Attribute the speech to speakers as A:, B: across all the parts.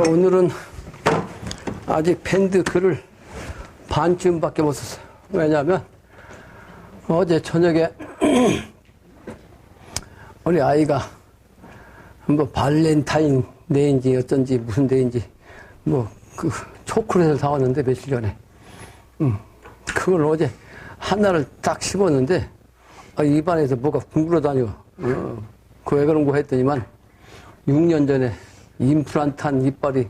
A: 오늘은 아직 밴드 글을 반쯤밖에 못 썼어요. 왜냐하면 어제 저녁에 우리 아이가 뭐 발렌타인 데이인지 어쩐지 무슨 데이인지 뭐 그 초콜릿을 사왔는데 며칠 전에 그걸 어제 하나를 딱 씹었는데 입안에서 뭐가 둥글어 다녀. 그 왜 그런 거 했더니만 6년 전에 임플란트한 이빨이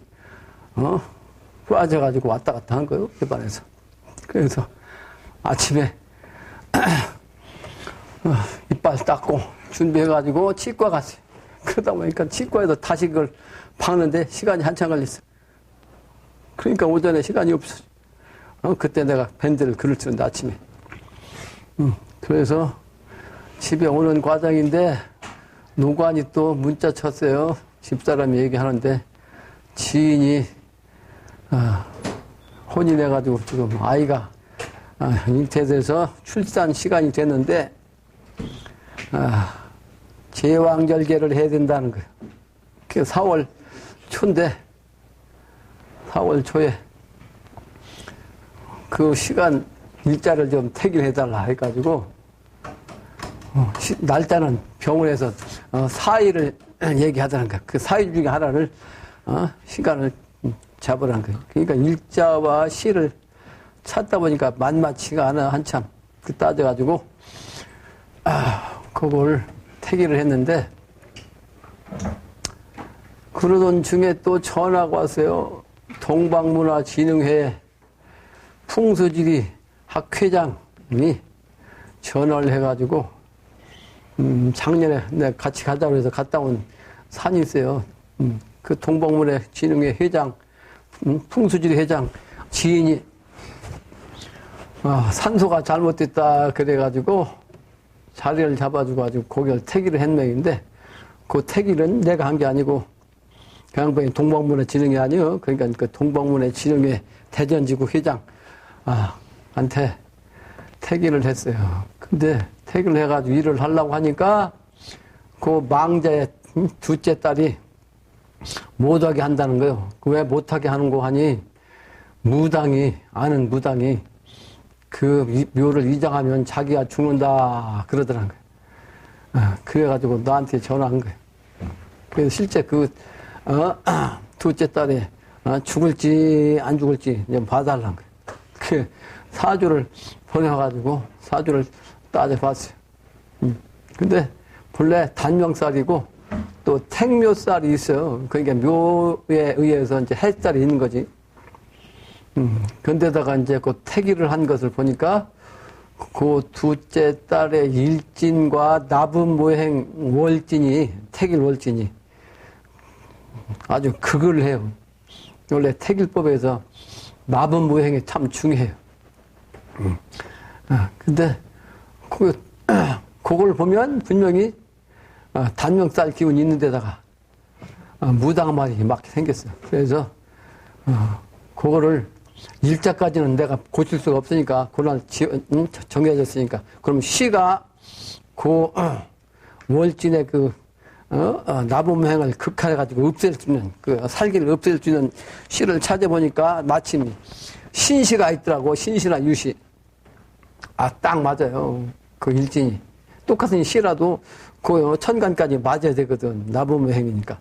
A: 빠져가지고 왔다 갔다 한 거예요, 입안에서. 그래서 아침에 이빨 닦고 준비해가지고 치과 갔어요. 그러다 보니까 치과에서 다시 그걸 박는데 시간이 한참 걸렸어요. 그러니까 오전에 시간이 없어. 그때 내가 밴드를 글을 쓰는데 아침에. 그래서 집에 오는 과정인데 노관이 또 문자 쳤어요. 집사람이 얘기하는데 지인이 혼인해가지고 지금 아이가 잉태돼서 출산 시간이 됐는데 제왕절개를 해야 된다는 거예요. 그 4월 초인데 4월 초에 그 시간 일자를 좀 택일해달라 해가지고 날짜는 병원에서 4일을 얘기하더란 거예요. 그 4일 중에 하나를 시간을 잡으란 거예요. 그러니까 일자와 시를 찾다 보니까 만만치가 않아 한참 그 따져가지고 그걸 택일을 했는데 그러던 중에 또 전화가 왔어요. 동방문화진흥회 풍수지리 학회장이 전화를 해가지고 작년에 내가 같이 가자고 해서 갔다 온 산이 있어요. 그 동방문화진흥회 회장 풍수지리 회장 지인이 산소가 잘못됐다 그래가지고 자리를 잡아주고 아주 거기를 택일을 한 명인데 그 택일은 내가 한 게 아니고 그 양반이 동방문화진흥회 아니요. 그러니까 그 동방문화진흥회 대전지구 회장 한테 택일을 했어요. 근데 택일을 해가지고 일을 하려고 하니까 그 망자의 둘째 딸이 못하게 한다는 거예요. 왜 못하게 하는 거 하니 아는 무당이 그 묘를 이장하면 자기가 죽는다 그러더란 거예요. 그래가지고 나한테 전화한 거예요. 그래서 실제 둘째 딸이 죽을지 안 죽을지 좀 봐달라는 거예요. 그 사주를 보내가지고 사주를 따져봤어요. 근데 본래 단명살이고 또 택묘살이 있어요. 그러니까 묘에 의해서 이제 해살이 있는 거지. 근데다가 이제 그 택일을 한 것을 보니까 그 둘째 딸의 일진과 나분모행 월진이 택일 월진이 아주 극을 해요. 원래 택일법에서 나분모행이 참 중요해요. 근데 그걸 보면 분명히 단명살 기운이 있는 데다가 무당말이 막 생겼어요. 그래서 그거를 일자까지는 내가 고칠 수가 없으니까 그날 정해졌으니까 그럼 시가 그 월진의 나분모행을 극화해가지고 없앨 수 있는 그 살기를 없앨 수 있는 시를 찾아보니까 마침 신시가 있더라고. 신시나 유시. 딱 맞아요. 그 일진이. 똑같은 시라도 그 천간까지 맞아야 되거든. 나분모행이니까.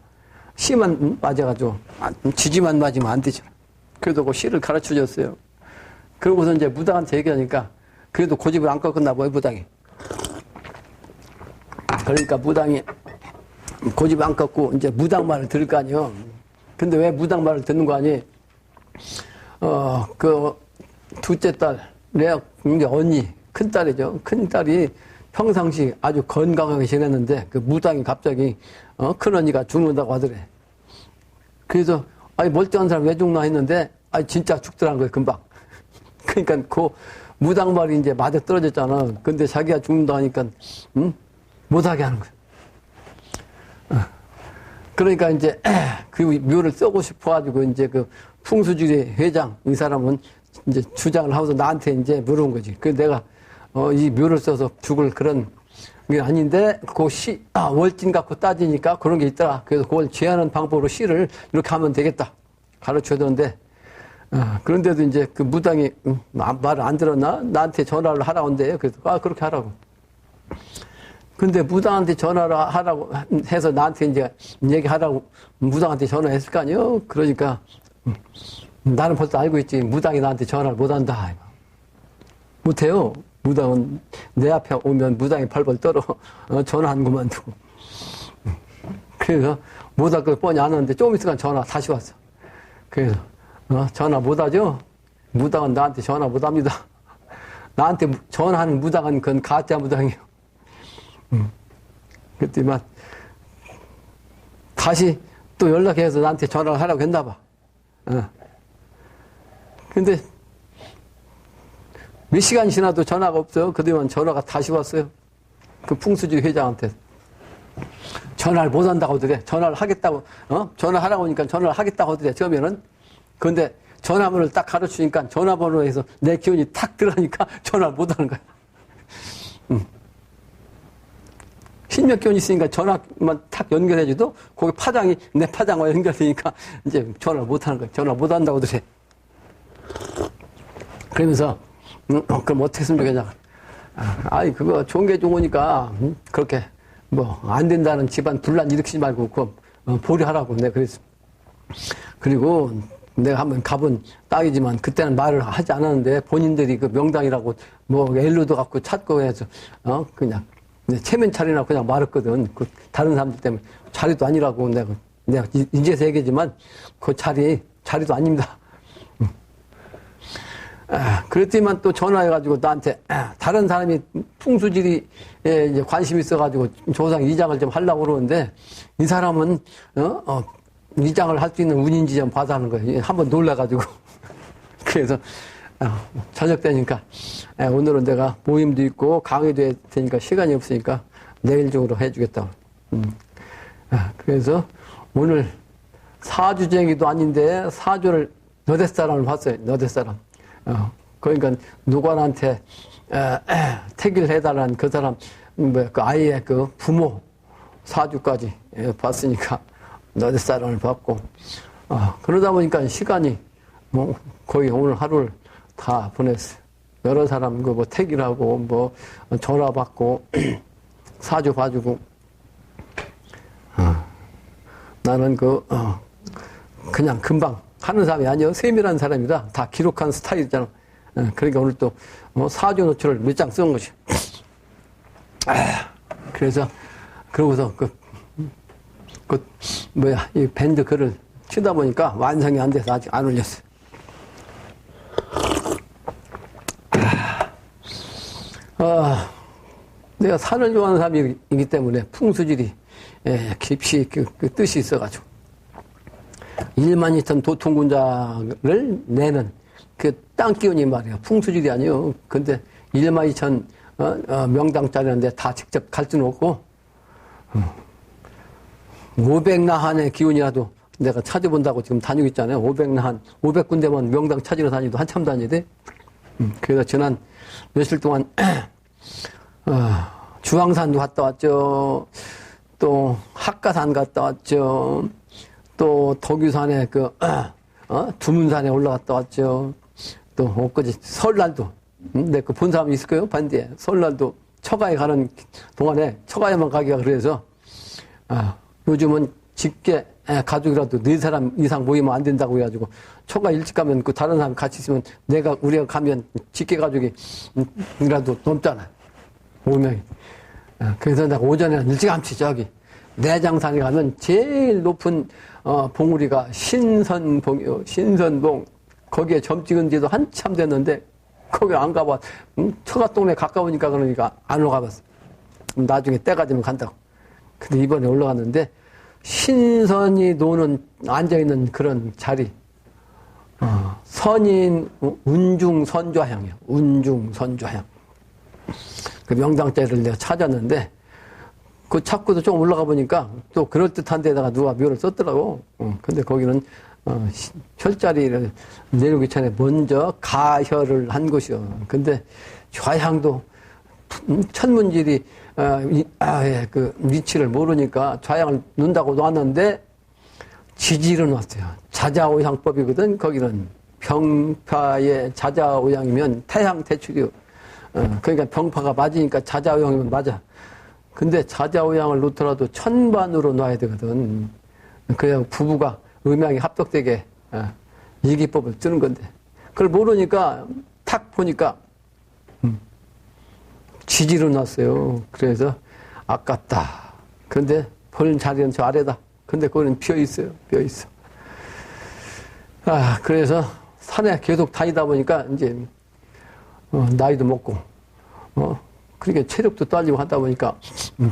A: 시만 맞아가지고 지지만 맞으면 안 되죠. 그래도 그 시를 가르쳐 줬어요. 그러고서 이제 무당한테 얘기하니까 그래도 고집을 안 꺾었나 봐요, 무당이. 그러니까 무당이 고집 안 꺾고 이제 무당 말을 들을 거 아니에요. 근데 왜 무당 말을 듣는 거 아니? 그 둘째 딸, 내 이제 언니, 큰 딸이죠. 큰 딸이 평상시 아주 건강하게 지냈는데 그 무당이 갑자기 큰 언니가 죽는다고 하더래. 그래서 멀쩡한 사람 왜 죽나 했는데 진짜 죽더라는 거예요, 금방. 그러니까 그 무당 말이 이제 맞아 떨어졌잖아. 근데 자기가 죽는다 하니까 못하게 하는 거예요. 그러니까 이제 그 묘를 쓰고 싶어가지고 이제 그 풍수지리 회장 이 사람은 이제 주장을 하면서 나한테 이제 물어본 거지. 그래서 내가 이 묘를 써서 죽을 그런 게 아닌데 그 월진 갖고 따지니까 그런 게 있더라. 그래서 그걸 제하는 방법으로 시를 이렇게 하면 되겠다. 가르쳐줬는데, 그런데도 이제 그 무당이 말을 안 들었나? 나한테 전화를 하라고 한대요. 그래서, 그렇게 하라고. 근데 무당한테 전화를 하라고 해서 나한테 이제 얘기하라고 무당한테 전화했을 거 아니에요? 그러니까, 나는 벌써 알고 있지. 무당이 나한테 전화를 못 한다. 못해요. 무당은 내 앞에 오면 무당이 벌벌 떨어. 전화하는 것만 두고. 그래서 못할 걸 뻔히 아는데 조금 있으니까 전화 다시 왔어. 그래서 전화 못하죠? 무당은 나한테 전화 못합니다. 나한테 전화하는 무당은 그건 가짜 무당이에요. 그랬더니만 다시 또 연락해서 나한테 전화를 하라고 했나 봐. 근데 몇 시간 지나도 전화가 없어요. 그동안 전화가 다시 왔어요. 그 풍수지 회장한테. 전화를 못 한다고 하더래. 전화를 하겠다고, 전화하라고 하니까 전화를 하겠다고 하더래. 처음에는. 근데 전화번호를 딱 가르치니까 전화번호에서 내 기운이 탁 들어가니까 전화를 못 하는 거야. 신명 기운이 있으니까 전화만 탁 연결해줘도 거기 파장이 내 파장과 연결되니까 이제 전화를 못 하는 거야. 전화 못 한다고 하더래. 그러면서, 그럼 어떻게 했으면 좋겠냐. 그거 좋은 게 좋으니까, 그렇게, 안 된다는 집안 분란 일으키지 말고, 보류하라고 내가 그랬어. 그리고 내가 한번 가본 땅이지만, 그때는 말을 하지 않았는데, 본인들이 그 명당이라고, 엘로도 갖고 찾고 해서, 그냥, 체면 차리나 그냥 말했거든. 그 다른 사람들 때문에. 자리도 아니라고 내가 이제서 얘기지만, 그 자리도 아닙니다. 그랬더니만 또 전화해가지고 나한테 다른 사람이 풍수지리에 이제 관심이 있어가지고 조상 이장을 좀 하려고 그러는데 이 사람은 이장을 할 수 있는 운인지 좀 봐서 하는 거예요. 한번 놀라가지고 그래서 저녁 되니까 오늘은 내가 모임도 있고 강의도 해야 되니까 시간이 없으니까 내일 중으로 해주겠다고. 그래서 오늘 사주쟁이도 아닌데 사주를 너댓 사람을 봤어요. 너댓 사람. 그러니까 누구한테 택일 해달라는 그 사람, 그 아이의 그 부모 사주까지 봤으니까 너댓 사람을 봤고, 그러다 보니까 시간이 거의 오늘 하루를 다 보냈어요. 여러 사람 택일하고 전화 받고 사주 봐주고, 나는 그냥 금방 하는 사람이 아니요. 세밀한 사람이라 다 기록한 스타일이잖아. 그러니까 오늘 또 사주 노출을 몇 장 쓴 것이. 그래서 그러고서 이 밴드 글을 치다 보니까 완성이 안 돼서 아직 안 올렸어요. 내가 산을 좋아하는 사람이기 때문에 풍수질이 깊이 그 뜻이 있어가지고 12,000 도통군자를 내는 그 땅 기운이 말이야. 풍수질이 아니요. 근데 12,000 명당짜리인데 다 직접 갈 수는 없고 500나한의 기운이라도 내가 찾아본다고 지금 다니고 있잖아요. 500나한 500군데만 명당 찾으러 다니도 한참 다니대. 그래서 지난 며칠 동안 주황산도 갔다 왔죠. 또 학가산 갔다 왔죠. 또 덕유산에 두문산에 올라갔다 왔죠. 또 엊그제 설날도 내 그 본 사람이 있을 거예요. 반대에 설날도 처가에 가는 동안에 처가에만 가기가 그래서 요즘은 직계 가족이라도 4사람 이상 모이면 안 된다고 해가지고 처가 일찍 가면 그 다른 사람 같이 있으면 우리가 가면 직계 가족이라도 넘잖아. 5명이. 그래서 내가 오전에 일찌감치 내장산에 가면 제일 높은 봉우리가 신선봉이요. 신선봉. 거기에 점 찍은 지도 한참 됐는데 거기 안 가봐. 처가 동네 가까우니까 그러니까 안 올라가봤어. 나중에 때가 되면 간다고. 근데 이번에 올라갔는데 신선이 노는 앉아있는 그런 자리. 선인 운중선좌향이요. 운중선좌향. 그 명당자리를 내가 찾았는데 그 찾고도 좀 올라가 보니까 또 그럴듯한 데다가 누가 묘를 썼더라고. 근데 거기는 혈자리를 내려오기 전에 먼저 가혈을 한 곳이요. 근데 좌향도 천문질이 그 위치를 모르니까 좌향을 놓는다고 놨는데 지지를 놨어요. 자자오향법이거든. 거기는 병파의 자자오향이면 태양대출이요. 그러니까 병파가 맞으니까 자자오향이면 맞아. 근데 자자오향을 놓더라도 천반으로 놔야 되거든. 그냥 부부가 음양이 합격되게 이기법을 쓰는 건데. 그걸 모르니까 탁 보니까 지지로 놨어요. 그래서 아깝다. 그런데 볼 자리는 저 아래다. 근데 그거는 비어있어요. 비어있어. 그래서 산에 계속 다니다 보니까 이제 나이도 먹고 그러니까 체력도 딸리고 하다 보니까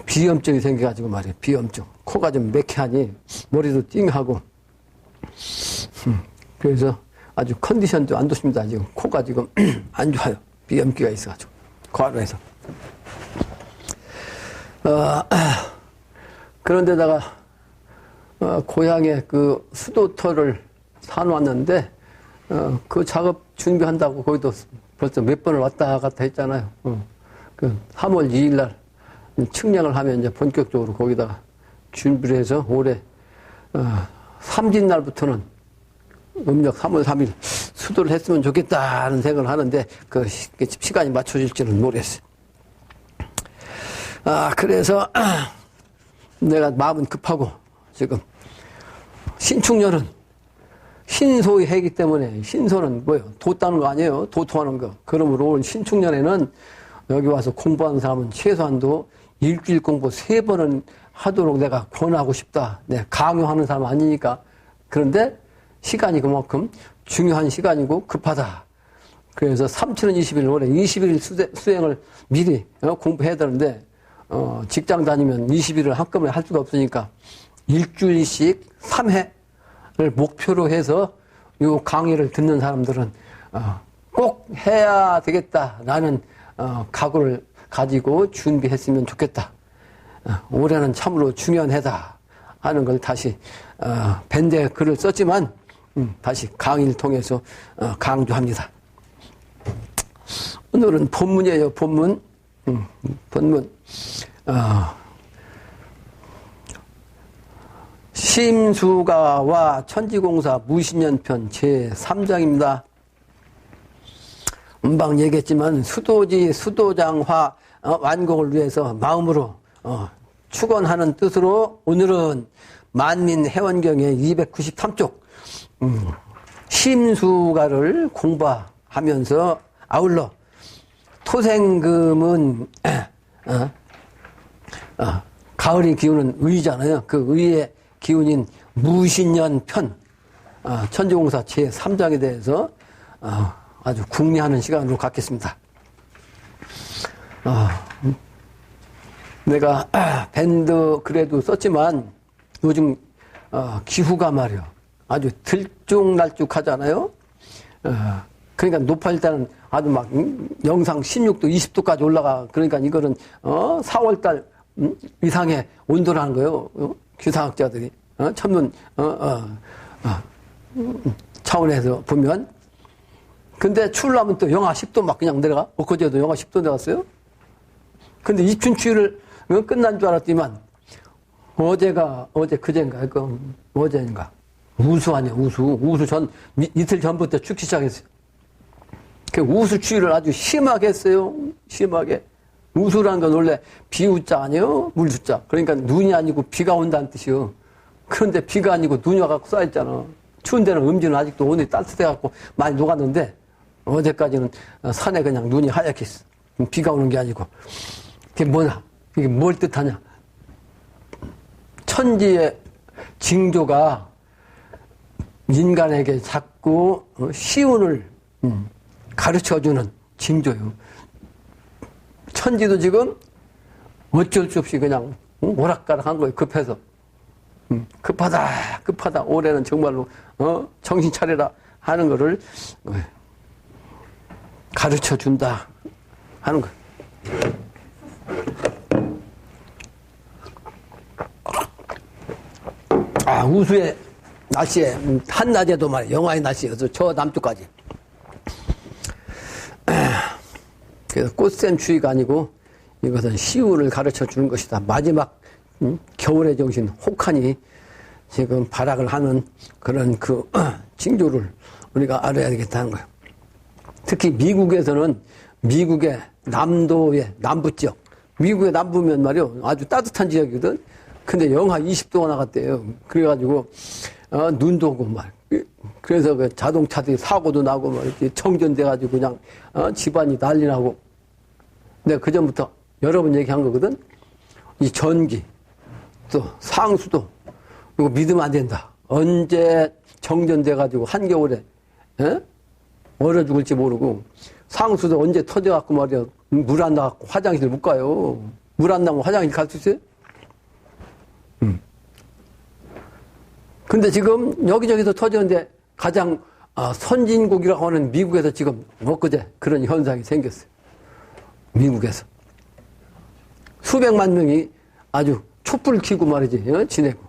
A: 비염증이 생겨가지고 말이에요. 비염증. 코가 좀 매캐하니 머리도 띵하고 그래서 아주 컨디션도 안 좋습니다. 지금 코가 지금 안 좋아요. 비염기가 있어가지고 과로해서. 그런데다가 고향에 그 수도터를 사놓았는데 그 작업 준비한다고 거기도 벌써 몇 번을 왔다 갔다 했잖아요. 그 3월 2일 날 측량을 하면 이제 본격적으로 거기다가 준비를 해서 올해 삼진 날부터는 음력 3월 3일 수도를 했으면 좋겠다는 생각을 하는데 그 시간이 맞춰질지는 모르겠어요. 그래서 내가 마음은 급하고 지금 신축년은 신소의 해이기 때문에 신소는 뭐예요? 도 따는 거 아니에요? 도토하는 거. 그러므로 올 신축년에는 여기 와서 공부하는 사람은 최소한도 일주일 공부 3번은 하도록 내가 권하고 싶다. 내가 강요하는 사람 아니니까. 그런데 시간이 그만큼 중요한 시간이고 급하다. 그래서 3/20일 올해 21일 수행을 미리 공부해야 되는데 직장 다니면 20일을 한꺼번에 할 수가 없으니까 일주일씩 3회를 목표로 해서 이 강의를 듣는 사람들은 꼭 해야 되겠다라는 각오를 가지고 준비했으면 좋겠다. 올해는 참으로 중요한 해다 하는 걸 다시 밴드에 글을 썼지만 다시 강의를 통해서 강조합니다. 오늘은 본문이에요. 본문. 본문. 심수가와 천지공사 무신년편 제3장입니다. 금방 얘기했지만 수도지 수도장화 완공을 위해서 마음으로 축원하는 뜻으로 오늘은 만민해원경의 293쪽 심수가를 공부하면서 아울러 토생금은 가을이 기우는 의잖아요. 그 의의 기운인 무신년편 천지공사 제3장에 대해서 아주 궁리하는 시간으로 갖겠습니다. 내가 밴드 글에도 썼지만 요즘 기후가 말이요 아주 들쭉날쭉하잖아요. 그러니까 높아질 때는 아주 막 영상 16도, 20도까지 올라가. 그러니까 이거는 4월달 이상의 온도라는 거예요. 기상학자들이 천문 차원에서 보면. 근데 추우려면 또 영하 10도 막 그냥 내려가. 엊그제도 영하 10도 내려갔어요. 근데 입춘추위를 끝난 줄 알았지만 그제인가 어제인가 우수 아니야 우수 이틀 전부터 춥기 시작했어요. 그 우수 추위를 아주 심하게 했어요. 심하게. 우수라는 건 원래 비우자 아니에요? 물수자. 그러니까 눈이 아니고 비가 온다는 뜻이요. 그런데 비가 아니고 눈이 와갖고 쌓였잖아. 추운 데는 음지는 아직도 오늘 따뜻해갖고 많이 녹았는데 어제까지는 산에 그냥 눈이 하얗게 있어. 비가 오는 게 아니고. 그게 뭐냐? 이게 뭘 뜻하냐? 천지의 징조가 인간에게 자꾸 시운을 가르쳐주는 징조요. 천지도 지금 어쩔 수 없이 그냥 오락가락한 거예요. 급해서. 급하다. 올해는 정말로 정신 차려라 하는 거를 가르쳐준다 하는 거예요. 우수의 날씨에 한낮에도 말이에요. 영하의 날씨에서 저 남쪽까지. 그래서 꽃샘 추위가 아니고 이것은 시운을 가르쳐 주는 것이다. 마지막 겨울의 정신 혹하니 지금 발악을 하는 그런 그 징조를 우리가 알아야 되겠다는 거예요. 특히 미국에서는 미국의 남도의 남부 지역, 미국의 남부면 말이요 아주 따뜻한 지역이거든. 근데 영하 20도가 나갔대요. 그래가지고 눈도 오고 말. 그래서 그 자동차들이 사고도 나고 막 이렇게 정전돼가지고 그냥 집안이 난리 나고. 내가 그 전부터 여러 번 얘기한 거거든. 이 전기 또 상수도 이거 믿으면 안 된다. 언제 정전돼가지고 한겨울에 얼어 죽을지 모르고 상수도 언제 터져갖고 말이야 물 안 나갖고 화장실 못 가요. 물 안 나면 화장실 갈 수 있어요? 근데 지금 여기저기서 터지는데 가장 선진국이라고 하는 미국에서 지금 엊그제 그런 현상이 생겼어요. 미국에서. 수백만 명이 아주 촛불 켜고 말이지, 지내고.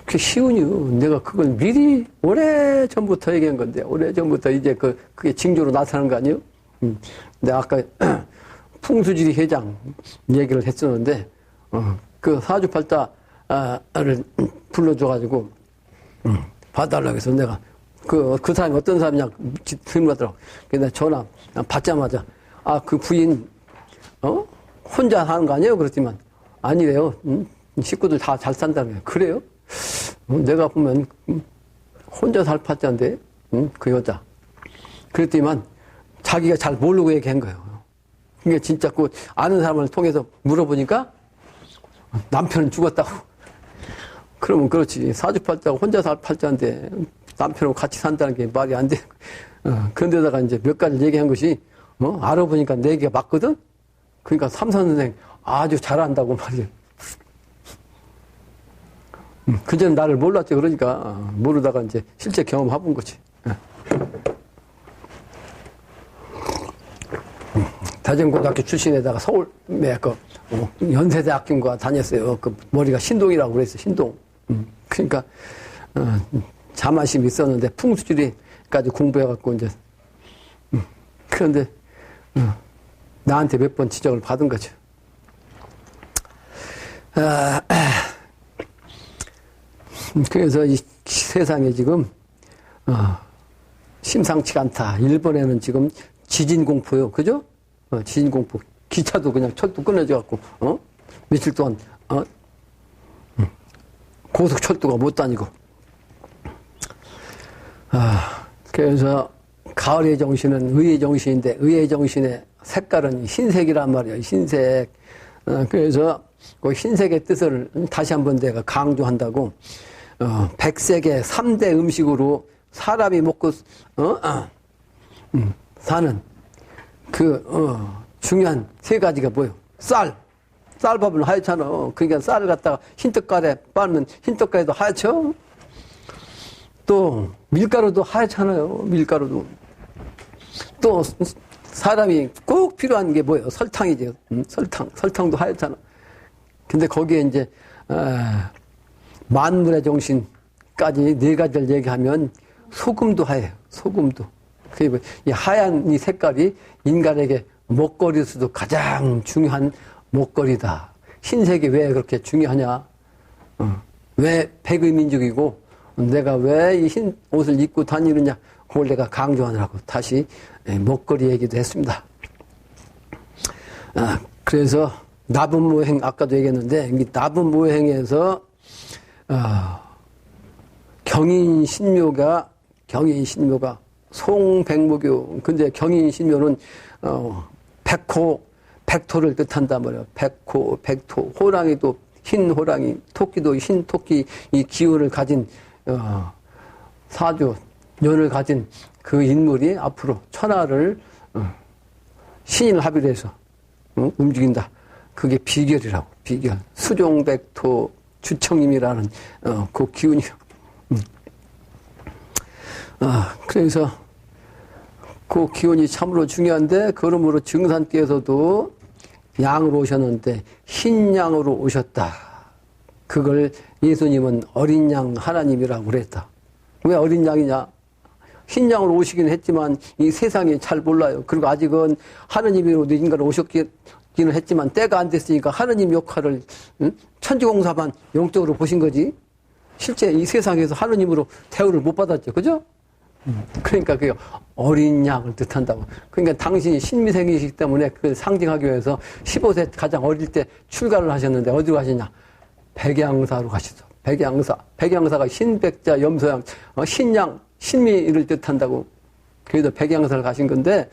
A: 그게 쉬우니요. 내가 그걸 미리 오래전부터 얘기한 건데, 오래전부터 이제 그게 징조로 나타나는 거 아니에요? 내가 아까 풍수지리 회장 얘기를 했었는데, 그 사주팔자를 불러줘가지고, 봐달라고 해서 내가, 그 사람이 어떤 사람이냐, 질문하더라고. 그래서 내가 전화 받자마자, 그 부인, 혼자 사는 거 아니에요? 그랬지만, 아니래요. 식구들 다 잘 산다는 거예요. 그래요? 내가 보면, 혼자 살 팔자인데, 그 여자. 그랬더니만, 자기가 잘 모르고 얘기한 거예요. 그게 진짜 그 아는 사람을 통해서 물어보니까, 남편은 죽었다고. 그러면 그렇지. 사주팔자가 혼자 살 팔자인데, 남편하고 같이 산다는 게 말이 안 돼. 그런데다가 이제 몇 가지 얘기한 것이, 알아보니까 내 얘기가 맞거든? 그러니까 삼선 선생 아주 잘한다고 말이야. 그전에 나를 몰랐지. 그러니까 모르다가 이제 실제 경험해본 거지. 대전고등학교 출신에다가 서울에 연세대학교인가 다녔어요. 그 머리가 신동이라고 그랬어. 신동. 그러니까 자만심이 있었는데 풍수지리까지 공부해갖고 이제 그런데 나한테 몇 번 지적을 받은 거죠. 그래서 이 세상에 지금 심상치가 않다. 일본에는 지금 지진 공포요, 그죠? 지진 공포. 기차도 그냥 철도 끊어져 갖고 며칠 동안 고속철도가 못 다니고. 그래서 가을의 정신은 의의 정신인데 의의 정신의 색깔은 흰색이란 말이에요. 흰색. 그래서 그 흰색의 뜻을 다시 한번 내가 강조한다고. 백색의 3대 음식으로 사람이 먹고 사는 중요한 세 가지가 뭐예요? 쌀밥은 하얗잖아. 그러니까 쌀을 갖다가 흰떡가루에 빨면 흰떡가루도 하얗죠? 또 밀가루도 하얗잖아요. 밀가루도. 또 사람이 꼭 필요한 게 뭐예요? 설탕이죠. 설탕도 하얗잖아. 근데 거기에 이제 만물의 정신까지 네 가지를 얘기하면 소금도 하얘요. 소금도. 그리고 이 하얀 이 색깔이 인간에게 먹거리에서도 가장 중요한 먹거리다. 흰색이 왜 그렇게 중요하냐? 왜 백의 민족이고 내가 왜 이 흰 옷을 입고 다니느냐? 그걸 내가 강조하느라고 다시 먹거리 얘기도 했습니다. 그래서 나분모행 아까도 얘기했는데 이 나분모행에서 경인신묘가 송백모교. 근데 경인신묘는 백호를 뜻한단 말이에요. 백호, 백토. 호랑이도 흰 호랑이, 토끼도 흰 토끼 이 기운을 가진 사주 연을 가진 그 인물이 앞으로 천하를 신인 합의를 해서 움직인다. 그게 비결이라고. 비결. 수종백토 주청임이라는 그 기운이요. 그래서 그 기운이 참으로 중요한데 그러므로 증산께서도 양으로 오셨는데 흰 양으로 오셨다. 그걸 예수님은 어린 양 하나님이라고 그랬다. 왜 어린 양이냐? 흰 양으로 오시긴 했지만 이 세상이 잘 몰라요. 그리고 아직은 하느님으로 인간으로 오셨기 되기는 했지만 때가 안 됐으니까 하느님 역할을 천지공사만 영적으로 보신 거지. 실제 이 세상에서 하느님으로 대우를 못 받았죠. 그죠? 그러니까 그게 어린 양을 뜻한다고. 그러니까 당신이 신미생이시기 때문에 그걸 상징하기 위해서 15세 가장 어릴 때 출가를 하셨는데 어디로 가셨냐? 백양사로 가셨어. 백양사. 백양사가 신백자, 염소양, 신양, 신미를 뜻한다고. 그래서 백양사를 가신 건데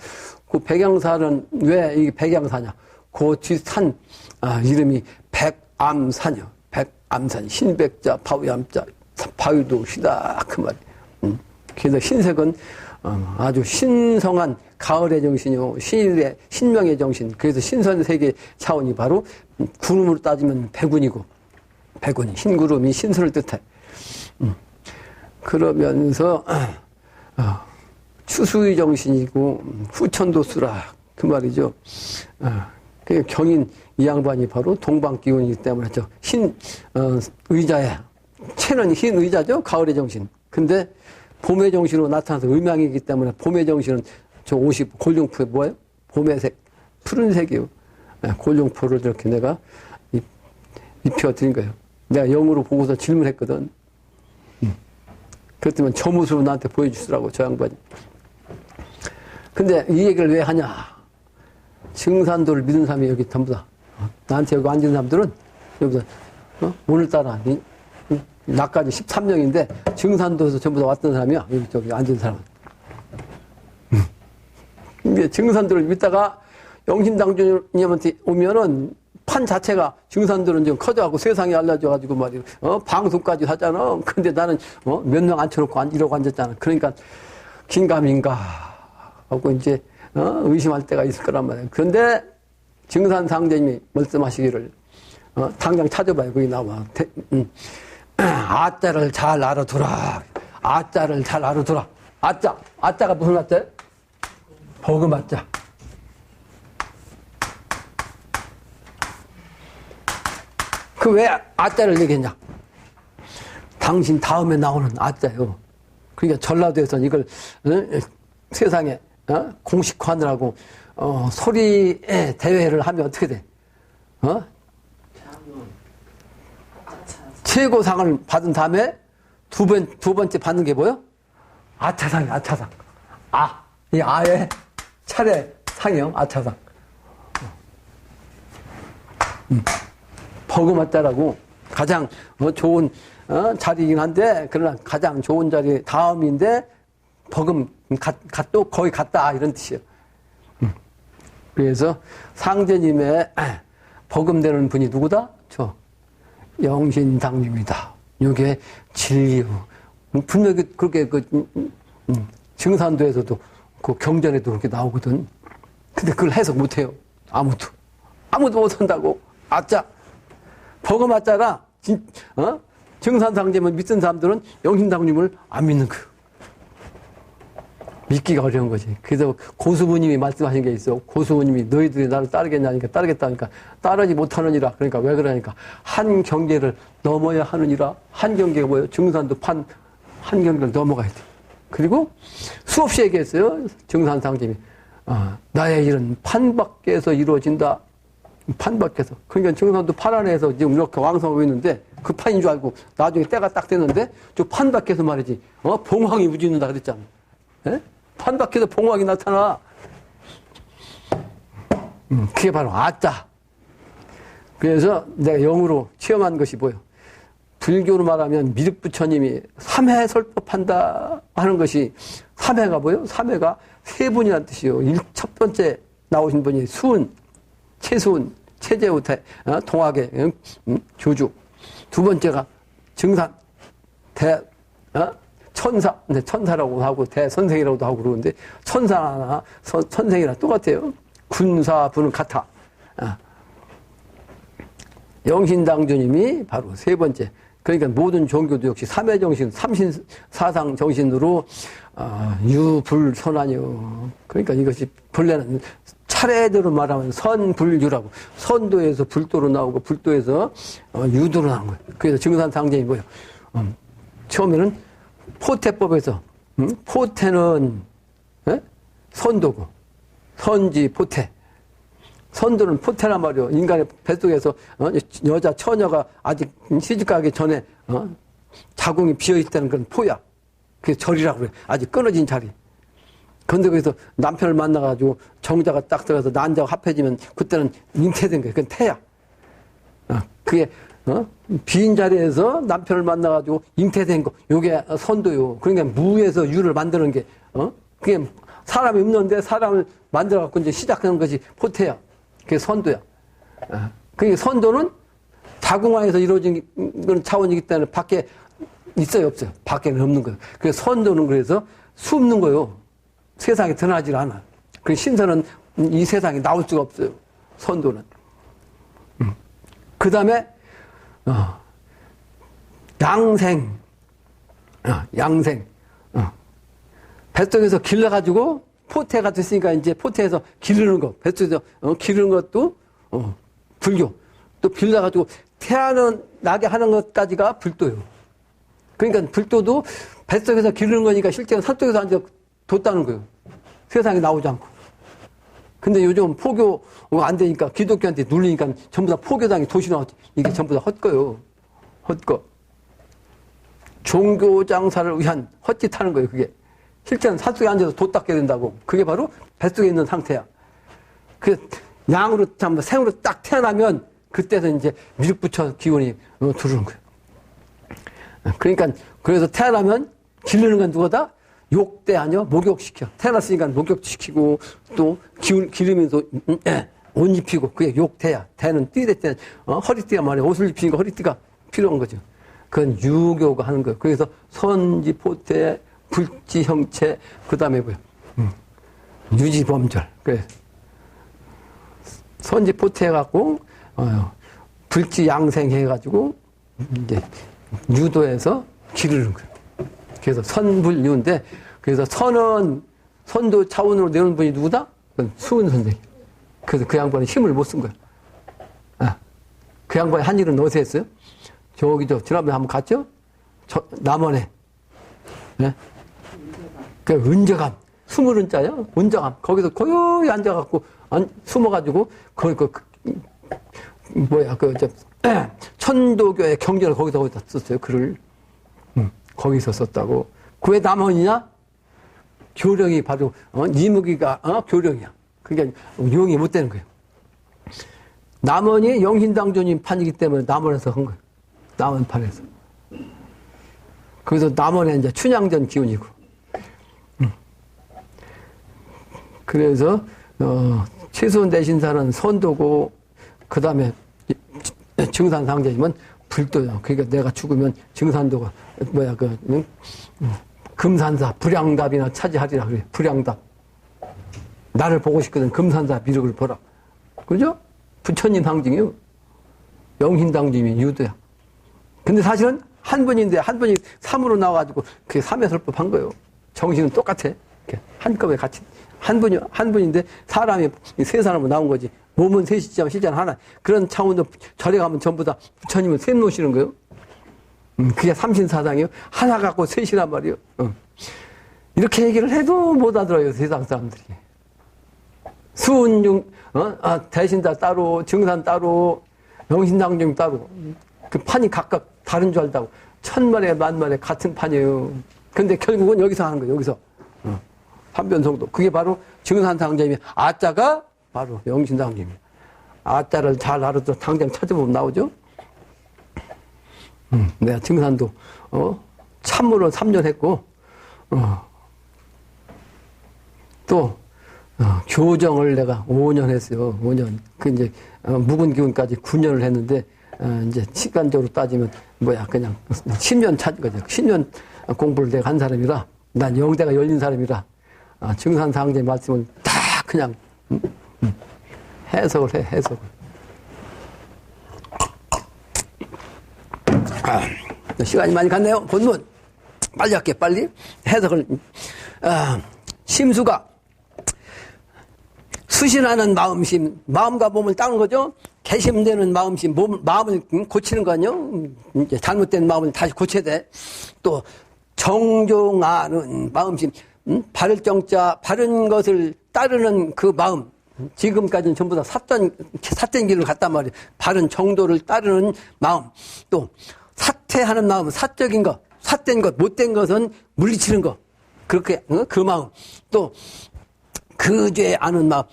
A: 그 백양사는 왜 이게 백양사냐? 그 뒷산 이름이 백암산이요. 백암산. 신백자, 바위암자, 바위도 시다 그 말이에요. 그래서 신색은 아주 신성한 가을의 정신이요. 신일의 신명의 정신. 그래서 신선세계 차원이 바로 구름으로 따지면 백운이고 백운이 흰구름이 신선을 뜻해. 그러면서 추수의 정신이고 후천도수라 그 말이죠. 그 경인 이 양반이 바로 동방기운이기 때문에 의자에 채는 흰 의자죠. 가을의 정신. 근데 봄의 정신으로 나타나서 음양이기 때문에 봄의 정신은 저 옷이 골룡포에 뭐예요? 봄의 색, 푸른색이요. 골룡포를 이렇게 내가 입혀드린 거예요. 내가 영으로 보고서 질문했거든. 그렇다면 저 모습을 나한테 보여주시더라고, 저 양반이. 근데 이 얘기를 왜 하냐? 증산도를 믿은 사람이 여기 전부 다. 나한테 여기 앉은 사람들은 여기서 오늘따라 나까지 13명인데 증산도에서 전부 다 왔던 사람이야. 여기 저기 앉은 사람은. 근데 증산도를 믿다가 영신당주님한테 오면은 판 자체가 증산도는 좀 커져가고 세상에 알려져가지고 말이야. 방송까지 하잖아. 근데 나는 몇 명 앉혀놓고 이러고 앉았잖아. 그러니까 긴가민가 하고 이제 의심할 때가 있을 거란 말이야. 그런데 증산상제님이 말씀하시기를 당장 찾아봐요. 거기 나와. 아자를 잘 알아두라. 아자를 잘 알아두라. 아자. 아자가 무슨 아자예요? 복음 아자. 그 왜 아자를 얘기했냐? 당신 다음에 나오는 아자요. 그러니까 전라도에서는 이걸 세상에 공식화하느라고 소리의 대회를 하면 어떻게 돼? 최고상을 받은 다음에 두 번째 받는 게 뭐요? 아차상이 아차상. 이 아의 차례 상이요. 아차상. 버금아자라고 가장 좋은 자리이긴 한데 그러나 가장 좋은 자리 다음인데 버금 또 거의 같다 이런 뜻이에요. 그래서 상제님의 버금되는 분이 누구다? 저 영신당님이다. 이게 진리요. 분명히 그렇게 증산도에서도 그 경전에도 그렇게 나오거든. 근데 그걸 해석 못해요. 아무도 못한다고. 아짜. 버금 아짜라. 증산상제만 믿는 사람들은 영신당님을 안 믿는 거예요. 믿기가 어려운 거지. 그래서 고수부님이 말씀하신 게 있어. 고수부님이 너희들이 나를 따르겠냐니까 따르겠다니까 따르지 못하느니라. 그러니까 왜 그러니까 한 경계를 넘어야 하느니라. 한 경계가 뭐예요? 증산도 한 경계를 넘어가야 돼. 그리고 수없이 얘기했어요. 증산상제님이 나의 일은 판 밖에서 이루어진다. 판 밖에서. 그러니까 증산도 판 안에서 지금 이렇게 왕성하고 있는데 그 판인 줄 알고 나중에 때가 딱 됐는데 저 판 밖에서 말이지. 봉황이 무짖는다 그랬잖아. 예? 판 밖에서 봉황이 나타나. 그게 바로 아짜. 그래서 내가 영으로 체험한 것이 뭐예요? 불교로 말하면 미륵부처님이 3회 설법한다 하는 것이 3회가 뭐예요? 3회가 세 분이라는 뜻이에요. 첫 번째 나오신 분이 수은, 최수은, 최재우 동학의 조주. 두 번째가 증산, 천사, 근데 천사라고 하고 대선생이라고도 하고 그러는데 천사나 선생이랑 똑같아요. 군사부는 같아. 영신당주님이 바로 세 번째. 그러니까 모든 종교도 역시 삼회 정신, 삼신사상 정신으로 유불선하뇨. 그러니까 이것이 본래는 차례대로 말하면 선불유라고. 선도에서 불도로 나오고 불도에서 유도로 나온 거예요. 그래서 증산상제이 뭐예요? 처음에는 포태법에서 포태는 선도고 선지 포태. 선도는 포태란 말이요. 인간의 뱃속에서 여자 처녀가 아직 시집가기 전에 자궁이 비어있다는 그런 포야. 그게 절이라고 그래. 아직 끊어진 자리. 그런데 거기서 남편을 만나가지고 정자가 딱 들어가서 난자가 합해지면 그때는 잉태된 거예요. 그건 태야. 그게 빈 자리에서 남편을 만나가지고 잉태된 거. 요게 선도요. 그러니까 무에서 유를 만드는 게 그게 사람이 없는데 사람을 만들어갖고 이제 시작하는 것이 포태야. 그게 선도야. 그게 선도는 자궁 안에서 이루어진 차원이기 때문에 밖에 있어요, 없어요? 밖에는 없는 거예요. 그래서 선도는 그래서 숨는 거예요. 세상에 드러나질 않아. 그 신선은 이 세상에 나올 수가 없어요. 선도는. 그 다음에, 양생. 양생. 뱃속에서 길러가지고 포태가 됐으니까 이제 포태에서 기르는 거. 뱃속에서 기르는 것도, 불교. 또 길러가지고 태어나게 하는 것까지가 불도요. 그러니까 불도도 뱃속에서 기르는 거니까 실제로 산속에서 앉아 뒀다는 거예요. 세상에 나오지 않고. 근데 요즘 포교가 안 되니까 기독교한테 눌리니까 전부 다 포교당이 도시 나왔지. 이게 전부 다 헛거요. 헛거. 종교 장사를 위한 헛짓 하는 거예요, 그게. 실제는 산속에 앉아서 돛 닦게 된다고. 그게 바로 뱃속에 있는 상태야. 그 양으로, 생으로 딱 태어나면 그때서 이제 미륵부처 기운이 들어오는 거예요. 그러니까, 그래서 태어나면 기르는 건 누구다? 욕대 아니요? 목욕시켜. 태어났으니까 목욕시키고, 또 기르면서, 옷 입히고, 그게 욕대야. 대는 띠대 때는, 허리띠가 말이야. 옷을 입히니까 허리띠가 필요한 거죠. 그건 유교가 하는 거예요. 그래서 선지, 포태, 불지, 형체, 그 다음에 뭐야? 유지, 범절. 그래. 선지, 포태 해갖고, 불지, 양생 해가지고, 이제, 유도해서 기르는 거예요. 그래서 선불유인데, 그래서 선은, 선도 차원으로 내놓은 분이 누구다? 그건 수은 선생님. 그래서 그 양반이 힘을 못 쓴 거야. 그 양반이 한 일은 어디서 했어요? 지난번에 한번 갔죠? 남원에. 네? 그 은저감. 스물은자야? 은저감. 거기서 고요히 앉아갖고, 숨어가지고, 천도교의 경전을 거기다 썼어요, 글을. 거기서 썼다고. 그 왜 남원이냐? 교령이 바로, 이무기가, 교령이야. 그러니까 용이 못 되는 거예요. 남원이 영신당조님 판이기 때문에 남원에서 한 거예요. 남원판에서. 그래서 남원에 이제 춘향전 기운이고. 그래서, 최수원 대신사는 선도고, 그 다음에 증산상제님은 불도요. 그러니까 내가 죽으면 증산도가, 금산사, 불양답이나 차지하리라 그래. 불양답. 나를 보고 싶거든. 금산사 미륵을 보라. 그죠? 부처님 상징이요. 영신당님이 유도야. 근데 사실은 한 분인데, 한 분이 삼으로 나와가지고, 그게 삼해설법 한 거예요. 정신은 똑같아. 한꺼번에 같이. 한 분인데, 사람이 세 사람으로 나온 거지. 몸은 셋이지만 실제는 하나. 그런 차원도 절에 가면 전부 다 부처님은 셋 놓으시는 거예요. 그게 삼신사상이요. 하나 갖고 셋이란 말이에요. 이렇게 얘기를 해도 못 알아들어요, 세상 사람들이. 수은중, 대신사 따로, 증산 따로, 영신당중 따로. 그 판이 각각 다른 줄 알다고. 천만에 만만에 같은 판이에요. 근데 결국은 여기서 하는 거예요, 여기서. 삼변성도. 그게 바로 증산상제임이, 아자가 바로 영신당제임이에요. 아자를 잘 알아서 당장 찾아보면 나오죠? 내가 증산도, 참으로 3년 했고, 또, 교정을 내가 5년 했어요. 5년. 그 이제, 묵은 기운까지 9년을 했는데, 이제 시간적으로 따지면, 그냥 10년 찾은 거죠. 10년 공부를 내가 한 사람이라, 난 영대가 열린 사람이라, 증산상제 말씀을 다 그냥, 해석을 해, 해석을. 시간이 많이 갔네요. 본문. 빨리 할게, 빨리. 해석을. 심수가 수신하는 마음심, 마음과 몸을 닦는 거죠. 개심되는 마음심, 마음을 고치는 거 아니요? 이제 잘못된 마음을 다시 고쳐야 돼. 또, 정종하는 마음심, 바를 정자, 바른 것을 따르는 그 마음, 지금까지는 전부 다 삿된 길을 갔단 말이에요. 바른 정도를 따르는 마음. 또 사퇴하는 마음은 사적인 것, 삿된 것, 못된 것은 물리치는 것. 그렇게 그 마음. 또 그 죄 아는 마음.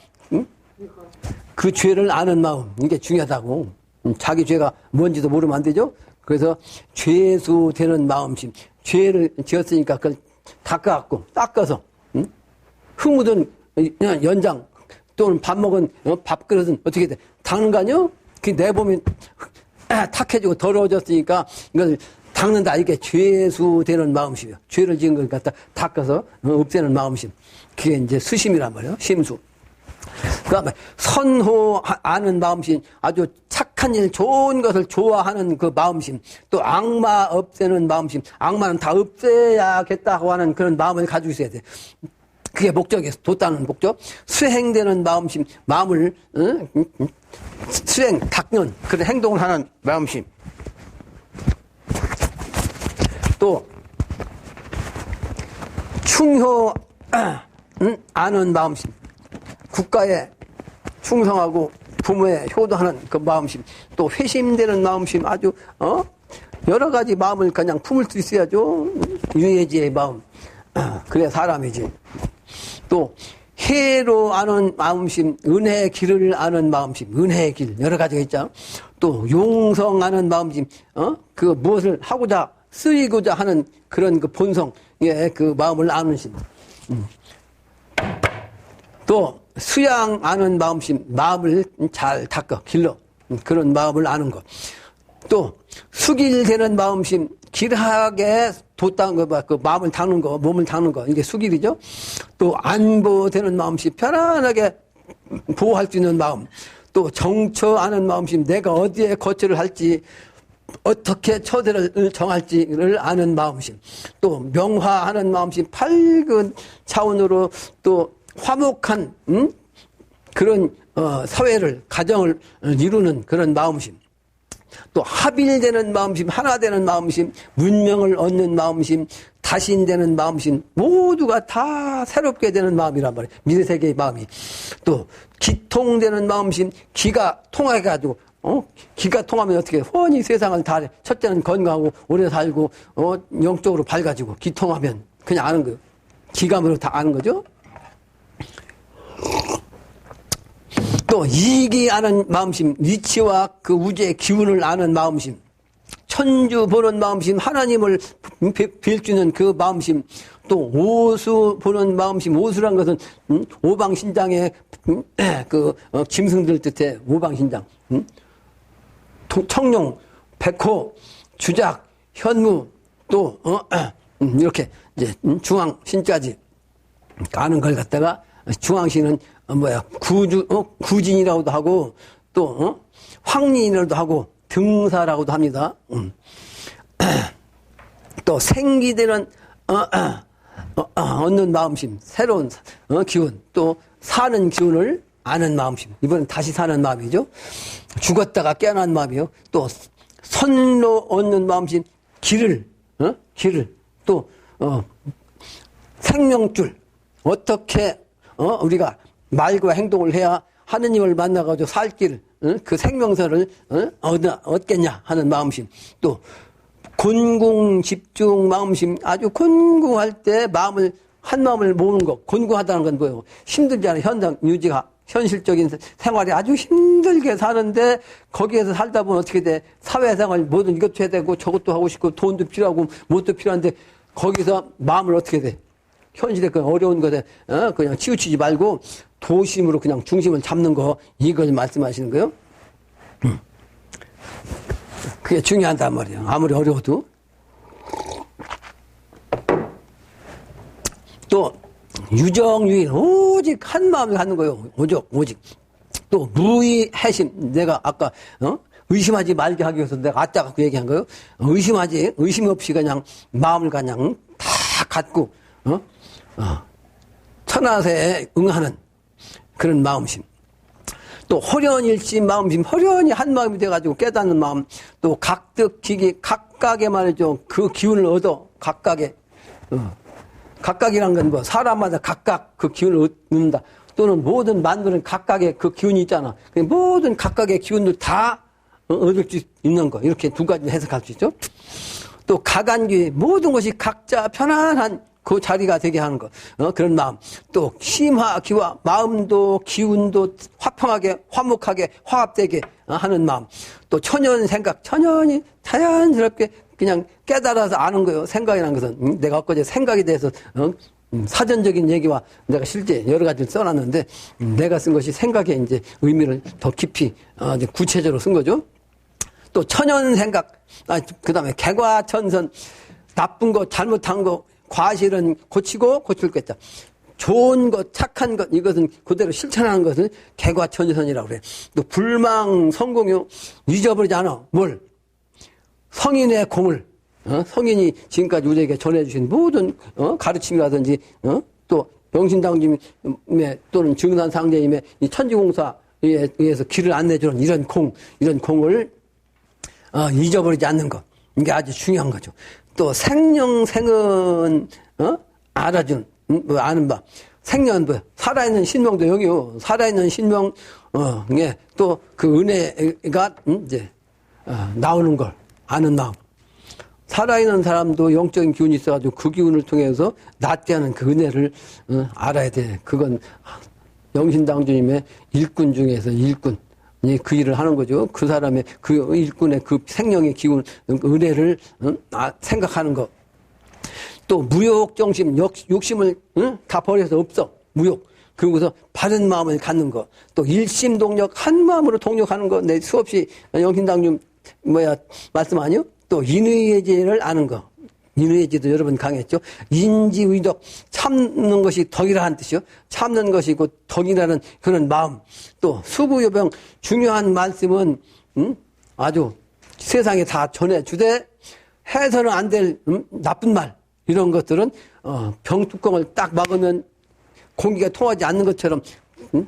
A: 그 죄를 아는 마음. 이게 중요하다고. 자기 죄가 뭔지도 모르면 안 되죠. 그래서 죄수되는 마음심. 죄를 지었으니까 그걸 닦아갖고 닦아서 흙 묻은 연장 또는 밥 먹은 밥그릇은 어떻게 돼? 닦는 거 아니요? 그 내보면 탁해지고 더러워졌으니까 이걸 닦는다. 이게 죄수되는 마음심이요. 죄를 지은 걸 갖다 닦아서 없애는 마음심. 그게 이제 수심이란 말이에요. 심수. 그 다음에 선호하는 마음심. 아주 착한 일, 좋은 것을 좋아하는 그 마음심. 또 악마 없애는 마음심. 악마는 다 없애야겠다고 하는 그런 마음을 가지고 있어야 돼. 그게 목적이에요. 돛다는 목적. 수행되는 마음심. 마음을 수행, 닦는 그런 행동을 하는 마음심. 또 충효하는 마음심. 국가에 충성하고 부모에 효도하는 그 마음심. 또 회심되는 마음심. 아주 여러 가지 마음을 그냥 품을 수 있어야죠. 유예지의 마음. 그래 사람이지. 또 해로 아는 마음심, 은혜의 길을 아는 마음심, 은혜의 길 여러 가지가 있죠. 또 용성하는 마음심, 그 무엇을 하고자 쓰이고자 하는 그런 그 본성, 그 마음을 아는 심. 또 수양하는 마음심, 마음을 잘 닦아 길러 그런 마음을 아는 것. 또 숙일되는 마음심, 길하게 돛다는 거, 그 마음을 닦는 거, 몸을 닦는 거, 이게 숙일이죠. 또 안보되는 마음심, 편안하게 보호할 수 있는 마음. 또 정처하는 마음심, 내가 어디에 거처를 할지, 어떻게 처대를 정할지를 아는 마음심. 또 명화하는 마음심, 밝은 차원으로 또 화목한 그런 사회를, 가정을 이루는 그런 마음심. 또 합일되는 마음심, 하나 되는 마음심, 문명을 얻는 마음심, 다신되는 마음심, 모두가 다 새롭게 되는 마음이란 말이에요. 미래세계의 마음이. 또 기통되는 마음심, 기가 통해가지고 기가 통하면 어떻게 해? 훤히 세상을 다 해. 첫째는 건강하고 오래 살고 영적으로 밝아지고 기통하면 그냥 아는 거예요. 기감으로 다 아는 거죠. 또 이익이 아는 마음심, 위치와 그 우주의 기운을 아는 마음심, 천주 보는 마음심, 하나님을 빌주는 그 마음심, 또 오수 보는 마음심, 오수란 것은 오방신장의 그 짐승들 뜻해. 오방신장, 청룡, 백호, 주작, 현무, 또 이렇게 이제 중앙신까지 아는 걸 갖다가 중앙신은 구진이라고도 하고, 또, 황린이라고도 하고, 등사라고도 합니다. 또 생기되는, 얻는 마음심, 새로운, 기운, 또 사는 기운을 아는 마음심. 이번엔 다시 사는 마음이죠. 죽었다가 깨어난 마음이요. 또, 선로 얻는 마음심, 길을, 또, 생명줄, 어떻게, 우리가 말과 행동을 해야 하느님을 만나가지고 살 길, 그 생명선을 얻겠냐 하는 마음심. 또 곤궁 집중 마음심, 아주 곤궁할 때 마음을 한 마음을 모으는 것. 곤궁하다는 건 뭐예요? 힘들지 않은 현장 유지가, 현실적인 생활이 아주 힘들게 사는데 거기에서 살다 보면 어떻게 돼? 사회생활 뭐든 이것도 해야 되고 저것도 하고 싶고 돈도 필요하고 뭣도 필요한데 거기서 마음을 어떻게 돼? 현실에 그 어려운 것에 그냥 치우치지 말고 도심으로 그냥 중심을 잡는 거, 이걸 말씀하시는 거예요. 그게 중요하단 말이에요. 아무리 어려워도. 또 유정유일, 오직 한 마음을 갖는 거예요. 오직. 또 무의해심, 내가 아까 의심하지 말게 하기 위해서 내가 아짜 갖고 얘기한 거예요. 의심 없이 그냥 마음을 그냥 다 갖고 천하세에 응하는 그런 마음심. 또 호련일심 마음심, 호련히 한 마음이 돼가지고 깨닫는 마음. 또 각득기기, 각각의 말이죠. 그 기운을 얻어 각각의. 각각이란 건 뭐 사람마다 각각 그 기운을 얻는다. 또는 모든 만물은 각각의 그 기운이 있잖아. 모든 각각의 기운도 다 얻을 수 있는 거. 이렇게 두 가지 해석할 수 있죠. 또 가간기 모든 것이 각자 편안한 그 자리가 되게 하는 것. 그런 마음. 또 심화기와 마음도 기운도 화평하게 화목하게 화합되게 하는 마음. 또 천연 생각 천연히 자연스럽게 그냥 깨달아서 아는 거예요. 생각이라는 것은 내가 엊그제 생각에 대해서 사전적인 얘기와 내가 실제 여러 가지를 써놨는데 내가 쓴 것이 생각에 이제 의미를 더 깊이 이제 구체적으로 쓴 거죠. 또 천연 생각, 그다음에 개과천선, 나쁜 거 잘못한 거 과실은 고치고 고칠 거 있다. 좋은 것, 착한 것, 이것은 그대로 실천하는 것은 개과천선이라고 그래. 또 불망, 성공요, 잊어버리지 않아. 뭘? 성인의 공을, 성인이 지금까지 우리에게 전해주신 모든, 가르침이라든지, 또 영신당님의 또는 증산상제님의 이 천지공사에 의해서 길을 안내주는 이런 공을, 잊어버리지 않는 것. 이게 아주 중요한 거죠. 또 생령생은, 알아준, 아는 바. 생년, 살아있는 신명도 여기요. 살아있는 신명, 예, 또 그 은혜가, 이제, 나오는 걸 아는 마음. 살아있는 사람도 영적인 기운이 있어가지고 그 기운을 통해서 낫게 하는 그 은혜를, 알아야 돼. 그건 영신당주님의 일꾼 중에서 일꾼. 그 일을 하는 거죠. 그 사람의 그 일꾼의 그 생명의 기운, 은혜를, 생각하는 것. 또 무욕정심, 욕심을 다 버려서 없어. 무욕. 그리고서 바른 마음을 갖는 거. 또 일심동력, 한 마음으로 동력하는 거. 내 수없이 영신당님 말씀 아니요? 또 인의예지를 아는 거. 인의예지도 여러 번 강했죠. 인지의덕, 참는 것이 덕이라는 뜻이요. 참는 것이 곧 덕이라는 그런 마음. 또 수부요병, 중요한 말씀은 아주 세상에 다 전해주되 해서는 안 될 나쁜 말. 이런 것들은 병뚜껑을 딱 막으면 공기가 통하지 않는 것처럼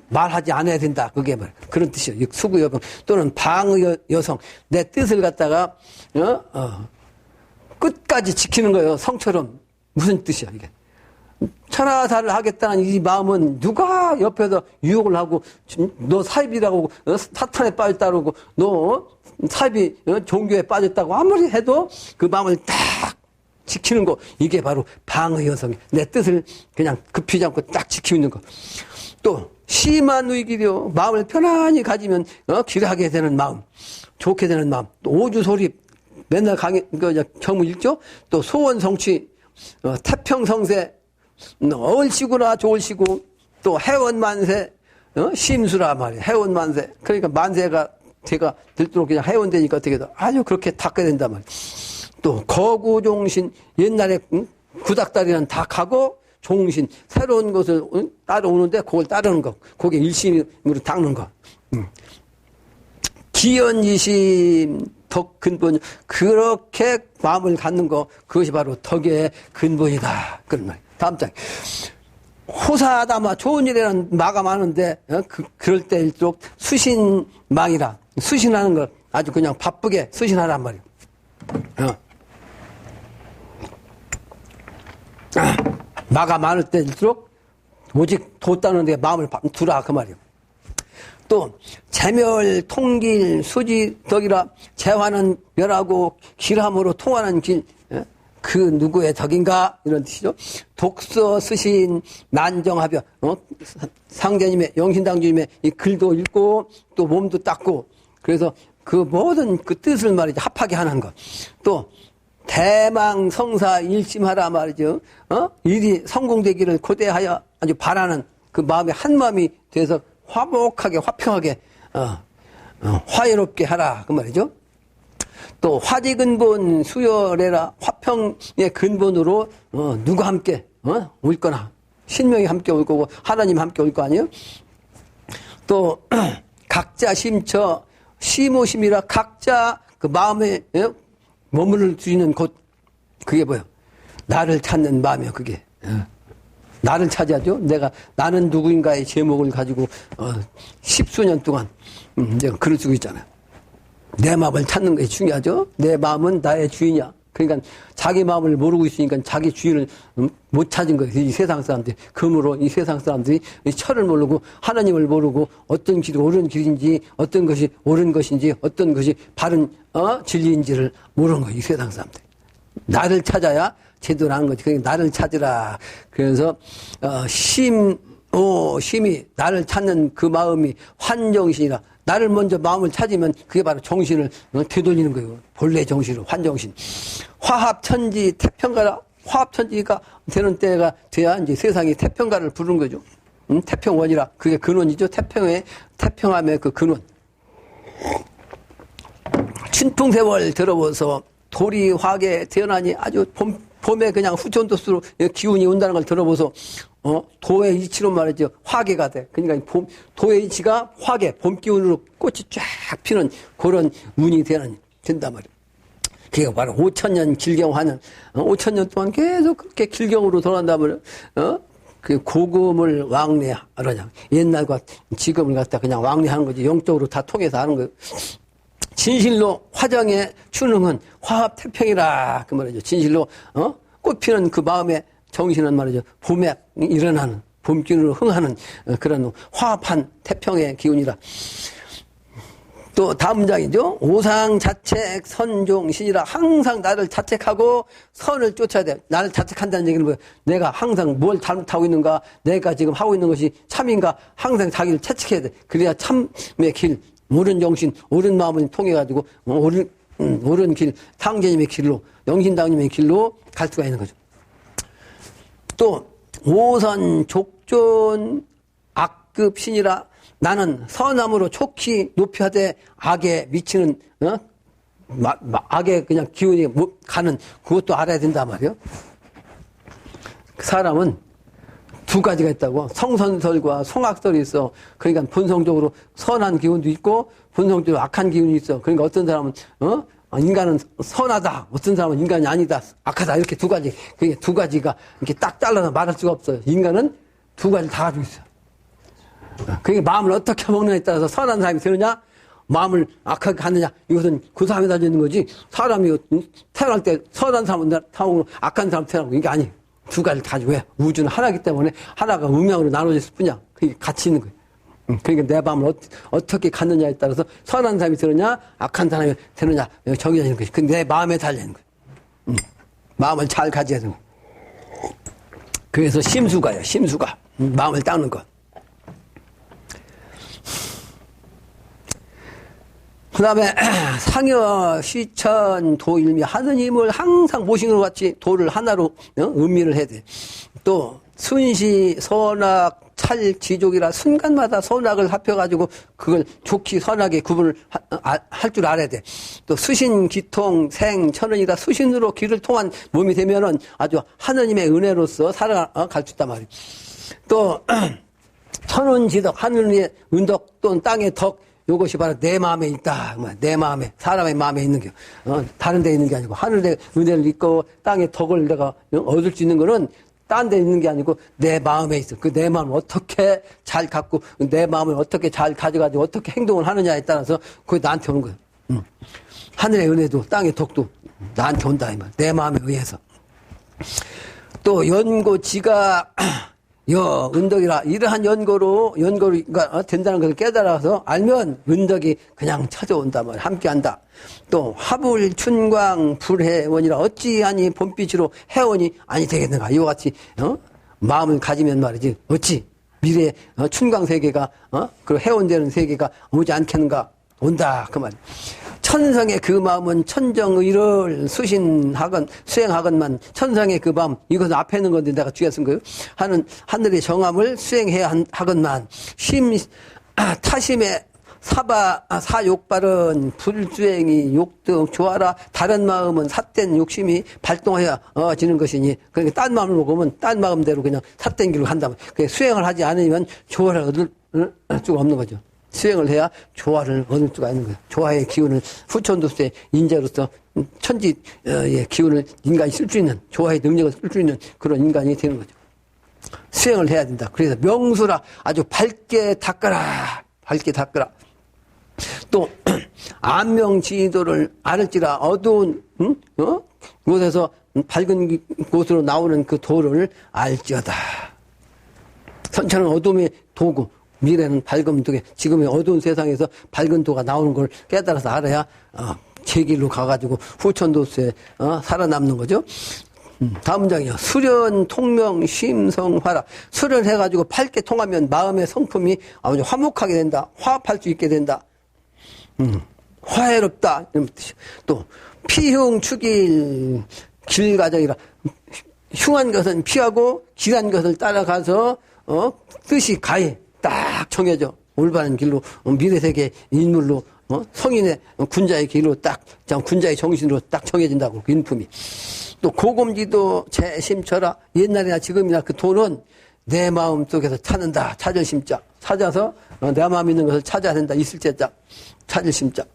A: 말하지 않아야 된다. 그게 뭐 그런 뜻이에요. 수구여병 또는 방의 여성. 내 뜻을 갖다가 끝까지 지키는 거예요. 성처럼. 무슨 뜻이야 이게. 천하사를 하겠다는 이 마음은 누가 옆에서 유혹을 하고 너 사입이라고 사탄에 빠졌다고 너 사입이 종교에 빠졌다고 아무리 해도 그 마음을 딱 지키는 거. 이게 바로 방의 여성이 내 뜻을 그냥 급히지 않고 딱 지키고 있는 거. 또 심한 의기려 마음을 편안히 가지면 길하게 되는 마음, 좋게 되는 마음. 또 오주소립 맨날 경무 읽죠. 또 소원성취, 태평성세, 얼씨구나 좋을시구. 또 해원만세, 심수라 말이에요. 해원만세. 그러니까 만세가 제가 들도록 그냥 해원되니까 어떻게 돼 아주 그렇게 닦아야 된단 말이에요. 또 거구종신 옛날에 구닥다리는 다 가고 종신 새로운 것을 따라오는데 그걸 따르는 거. 그게 일심으로 닦는 거. 기연이심 덕 근본 그렇게 마음을 갖는 거 그것이 바로 덕의 근본이다. 그런 말. 다음 장. 호사다마 좋은 일에는 마감하는데 그럴 때일수록 수신망이라 수신하는 걸 아주 그냥 바쁘게 수신하란 말이에요. 마가 많을 때일수록 오직 돋다는 데 마음을 두라 그 말이에요. 또 재멸 통길 수지 덕이라 재화는 멸하고 길함으로 통하는 길 그 누구의 덕인가 이런 뜻이죠. 독서 쓰신 난정하벼 상제님의 영신당주님의 이 글도 읽고 또 몸도 닦고 그래서 그 모든 그 뜻을 말이죠 합하게 하는 것. 또 대망 성사 일심하라 말이죠. 일이 성공되기를 고대하여 아주 바라는 그 마음이 한 마음이 돼서 화목하게 화평하게 화해롭게 하라 그 말이죠. 또 화지근본 수열해라 화평의 근본으로 누가 함께 올 거나 신명이 함께 올 거고 하나님 함께 올 거 아니에요. 또 각자 심처 심오심이라 각자 그 마음에 머무를 수 있는 곳 그게 뭐예요? 나를 찾는 마음이에요. 그게 나를 찾아야죠. 나는 누구인가의 제목을 가지고 10수년 동안 내가 글을 쓰고 있잖아요. 내 마음을 찾는 것이 중요하죠. 내 마음은 나의 주인이야. 그러니까 자기 마음을 모르고 있으니까 자기 주인을 못 찾은 거예요. 이 세상 사람들이. 그러므로 이 세상 사람들이 철을 모르고 하나님을 모르고 어떤 길이 옳은 길인지 어떤 것이 옳은 것인지 어떤 것이 바른 진리인지를 모르는 거예요. 이 세상 사람들이. 나를 찾아야 제대로 하는 거지. 그러니까 나를 찾으라. 그래서 심히 나를 찾는 그 마음이 환정신이라. 나를 먼저 마음을 찾으면 그게 바로 정신을 되돌리는 거예요. 본래 정신을, 환정신. 화합천지 태평가라. 화합천지가 되는 때가 돼야 이제 세상이 태평가를 부르는 거죠. 태평원이라. 그게 근원이죠. 태평함의 그 근원. 춘풍세월 들어보서 돌이 화계 태어나니 아주 봄에 그냥 후천도수로 기운이 온다는 걸 들어보서 도의 이치로 말이죠. 화계가 돼. 그러니까 도의 이치가 화계, 봄 기운으로 꽃이 쫙 피는 그런 운이 된단 말이에요. 그게 바로 5천년 길경하는 5천년 동안 계속 그렇게 길경으로 돌아간다면 그 고금을 왕래하느냐. 옛날과 지금을 갖다 그냥 왕래하는 거지. 영적으로 다 통해서 하는 거예요. 진실로 화정의 춘흥은 화합태평이라 그 말이죠. 진실로 꽃피는 그 마음의 정신은 말이죠. 봄에 일어나는 봄기운으로 흥하는 그런 화합한 태평의 기운이라. 또 다음 문장이죠. 오상자책 선종신이라. 항상 나를 자책하고 선을 쫓아야 돼. 나를 자책한다는 얘기는 뭐예요? 내가 항상 뭘 잘못하고 있는가, 내가 지금 하고 있는 것이 참인가, 항상 자기를 채찍해야 돼. 그래야 참의 길, 옳은 정신, 옳은 마음을 통해가지고 옳은 길, 탕제님의 길로, 영신당님의 길로 갈 수가 있는 거죠. 또 오선 족존 악급신이라. 나는 선함으로 촉히 높여되 악에 미치는 악에 그냥 기운이 가는 그것도 알아야 된단 말이에요. 사람은 두 가지가 있다고. 성선설과 송악설이 있어. 그러니까 본성적으로 선한 기운도 있고 본성적으로 악한 기운이 있어. 그러니까 어떤 사람은 인간은 선하다. 어떤 사람은 인간이 아니다. 악하다. 이렇게 두 가지. 그게 두 가지가 이렇게 딱 잘라서 말할 수가 없어요. 인간은 두 가지를 다 가지고 있어요. 그게 마음을 어떻게 먹느냐에 따라서 선한 사람이 되느냐, 마음을 악하게 하느냐, 이것은 그 사람에 달려 있는 거지. 사람이 태어날 때 선한 사람은 태어나고 악한 사람 태어나고 이게 아니에요. 두 가지를 가지고 왜? 우주는 하나이기 때문에 하나가 음양으로 나눠졌을 뿐이야. 그게 같이 있는 거예요. 그러니까 내 마음을 어떻게 갖느냐에 따라서 선한 사람이 되느냐, 악한 사람이 되느냐 정해져 있는 것이. 그 내 마음에 달려 있는 거예요. 마음을 잘 가져야 되는 거예요. 그래서 심수가예요. 심수가. 마음을 닦는 것. 그 다음에 상여 시천 도일미. 하느님을 항상 모싱으로 같이 도를 하나로 음미를 해야 돼. 또 순시 선악 찰지족이라. 순간마다 선악을 합혀가지고 그걸 좋게 선하게 구분을 할 줄 알아야 돼. 또 수신 기통 생천은이라. 수신으로 길을 통한 몸이 되면은 아주 하느님의 은혜로서 살아갈 수 있단 말이에요. 또 천운지덕. 하늘의 은덕 또는 땅의 덕. 이것이 바로 내 마음에 있다. 내 마음에, 사람의 마음에 있는 게, 다른 데 있는 게 아니고, 하늘의 은혜를 입고 땅의 덕을 내가 얻을 수 있는 거는 딴 데 있는 게 아니고, 내 마음에 있어. 그 내 마음을 어떻게 잘 갖고, 내 마음을 어떻게 잘 가져가지고, 어떻게 행동을 하느냐에 따라서, 그게 나한테 오는 거예요. 하늘의 은혜도, 땅의 덕도 나한테 온다. 이 말. 내 마음에 의해서. 또, 연고지가, 은덕이라. 이러한 연고가 된다는 것을 깨달아서 알면 은덕이 그냥 찾아온다 말이야. 함께 한다. 또 화불 춘광 불해원이라. 어찌하니 봄빛으로 해원이 아니 되겠는가. 이와 같이 마음을 가지면 말이지. 어찌 미래 춘광 세계가 그 해원되는 세계가 오지 않겠는가. 온다 그 말. 천성의 그 마음은 천정의를 수행하건만. 천성의 그 마음, 이것은 앞에 있는 건데 내가 뒤에 쓴 거예요. 하늘의 정함을 수행해야 하건만. 타심의 사욕발은 불수행이 욕등 좋아라. 다른 마음은 삿된 욕심이 발동하여지는 것이니. 그러니까 딴 마음을 먹으면 딴 마음대로 그냥 삿된 길로 간다면. 수행을 하지 않으면 조화를 얻을 수가 없는 거죠. 수행을 해야 조화를 얻을 수가 있는 거예요. 조화의 기운을 후천도수의 인재로서 천지의 기운을 인간이 쓸 수 있는, 조화의 능력을 쓸 수 있는 그런 인간이 되는 거죠. 수행을 해야 된다. 그래서 명수라. 아주 밝게 닦아라. 밝게 닦아라. 또 안명지도를 알을지라 어두운 곳에서 밝은 곳으로 나오는 그 도를 알지어다. 선천은 어둠의 도구, 미래는 밝은 도구. 지금의 어두운 세상에서 밝은 도가 나오는 걸 깨달아서 알아야 제 길로 가가지고 후천도수에 살아남는 거죠. 다음 문장이요. 수련, 통명, 심성화라. 수련해가지고 밝게 통하면 마음의 성품이 아주 화목하게 된다. 화합할 수 있게 된다. 화해롭다. 이런 뜻이요. 또 피흉, 축일, 길가정이라. 흉한 것은 피하고 길한 것을 따라가서 뜻이 가해 딱 정해져. 올바른 길로 미래세계 인물로 성인의 군자의 길로 딱 군자의 정신으로 딱 정해진다고 그 인품이. 또 고금지도 재심처라. 옛날이나 지금이나 그 도는 내 마음 속에서 찾는다. 찾을 심자. 찾아서 내 마음 있는 것을 찾아야 된다. 있을 제자. 찾을 심자.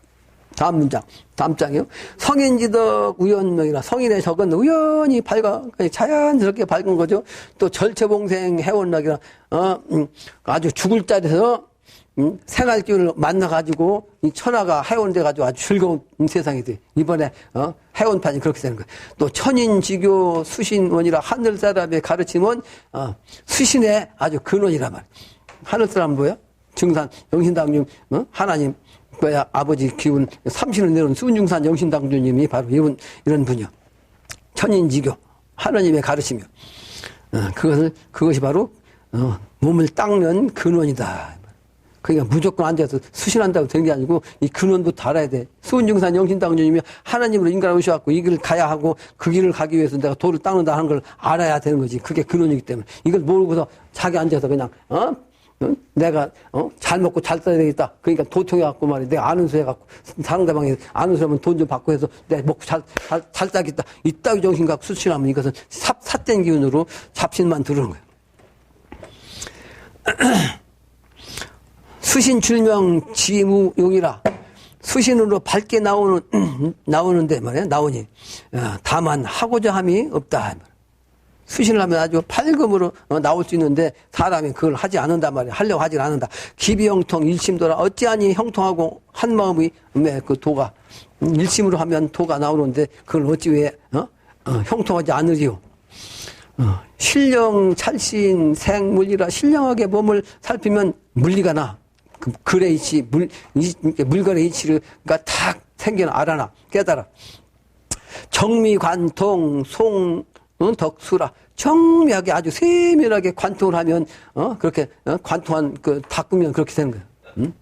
A: 다음 문장. 다음 장이요. 성인지덕 우연명이라. 성인의 적은 우연히 밝아. 자연스럽게 밝은 거죠. 또 절체봉생 해원락이라. 아주 죽을 자리에서 생활기운을 만나가지고 이 천하가 해원돼가지고 아주 즐거운 세상이 돼. 이번에 해원판이 그렇게 되는 거예요. 또 천인지교 수신원이라. 하늘사람의 가르침은 수신의 아주 근원이란 말이에요. 하늘사람은 뭐야? 증산 영신당중 하나님 뭐야 아버지 기운 삼신을 내놓은 수은중산 영신당주님이 바로 이런 분이요. 천인지교 하나님의 가르침이요. 그것이 바로 몸을 닦는 근원이다. 그러니까 무조건 앉아서 수신한다고 되는 게 아니고 이 근원부터 알아야 돼. 수은중산 영신당주님이 하나님으로 인간을 오셔갖고 이 길을 가야 하고 그 길을 가기 위해서 내가 도를 닦는다 하는 걸 알아야 되는 거지. 그게 근원이기 때문에 이걸 모르고서 자기 앉아서 그냥 내가 잘 먹고 잘 살아야 되겠다. 그러니까 도통해갖고 말이야. 내가 아는 수 해갖고 상대방이 아는 수 하면 돈 좀 받고 해서 내가 먹고 잘 살겠다. 이따위 정신 갖고 수신하면 이것은 삿된 기운으로 잡신만 들어오는 거예요. 수신출명 지무용이라. 수신으로 밝게 나오는데 말이야. 나오니 다만 하고자 함이 없다. 수신을 하면 아주 밝음으로 나올 수 있는데 사람이 그걸 하지 않는단 말이야. 하려고 하지 않는다. 기비형통 일심도라. 어찌하니 형통하고 한 마음이 그 도가 일심으로 하면 도가 나오는데 그걸 어찌 왜 형통하지 않으리요. 신령 찰신 생물이라. 신령하게 몸을 살피면 물리가 나. 그 글의 이치, 물건의 이치가 탁 생겨나. 알아나. 깨달아. 정미관통 덕수라. 정밀하게 아주 세밀하게 관통을 하면 그렇게 관통한 닦으면 그렇게 되는 거예요.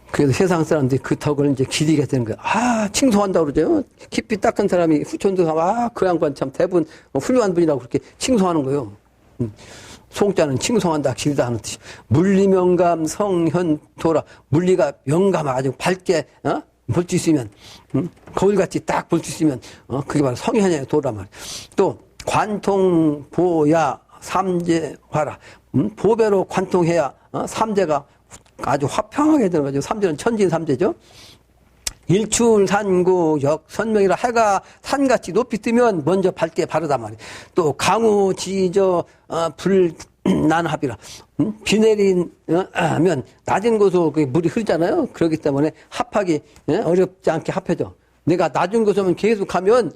A: 그래서 세상 사람들이 그 덕을 이제 기리게 되는 거예요. 칭송한다고 그러죠. 깊이 닦은 사람이 후천도 가면 그 양반 참 대분 훌륭한 분이라고 그렇게 칭송하는 거예요. 송자는 칭송한다, 기리다 하는 뜻이. 물리명감 성현도라. 물리가 명감 아주 밝게 볼 수 있으면 거울같이 딱 볼 수 있으면 그게 바로 성현의 도란 말이에요. 또 관통보야 삼재화라. 보배로 관통해야 삼재가 아주 화평하게 되는 거죠. 삼재는 천진삼재죠. 일출산고역 선명이라. 해가 산같이 높이 뜨면 먼저 밝게 바르단 말이에요. 또 강우지저 불난합이라. 비 내리면 낮은 곳으로 물이 흐르잖아요. 그렇기 때문에 합하기 어렵지 않게 합해져. 내가 낮은 곳으로 계속 가면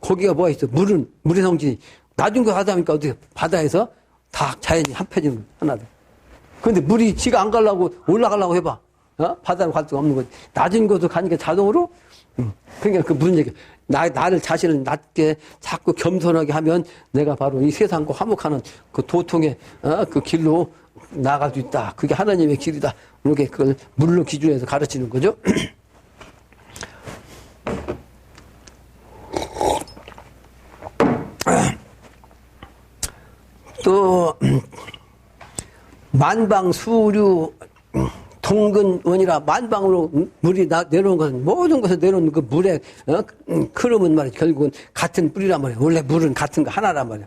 A: 거기가 뭐가 있어. 물의 성질이 낮은 곳 하다 보니까 어떻게 바다에서 다 자연이 합해지는 거야. 하나도. 그런데 물이 지가 안 가려고 올라가려고 해봐. 바다로 갈 수가 없는 거지. 낮은 곳으로 가니까 자동으로. 그러니까 그 무슨 얘기야. 나를 자신을 낮게 자꾸 겸손하게 하면 내가 바로 이 세상과 화목하는 그 도통의 그 길로 나아갈 수 있다. 그게 하나님의 길이다. 이렇게 그걸 물로 기준해서 가르치는 거죠. 또 만방수류 동근원이라. 만방으로 물이 내려온 것은 모든 것을 내려온 그 물의 흐름은 말이야. 결국은 같은 뿌리란 말이야. 원래 물은 같은 거 하나란 말이야.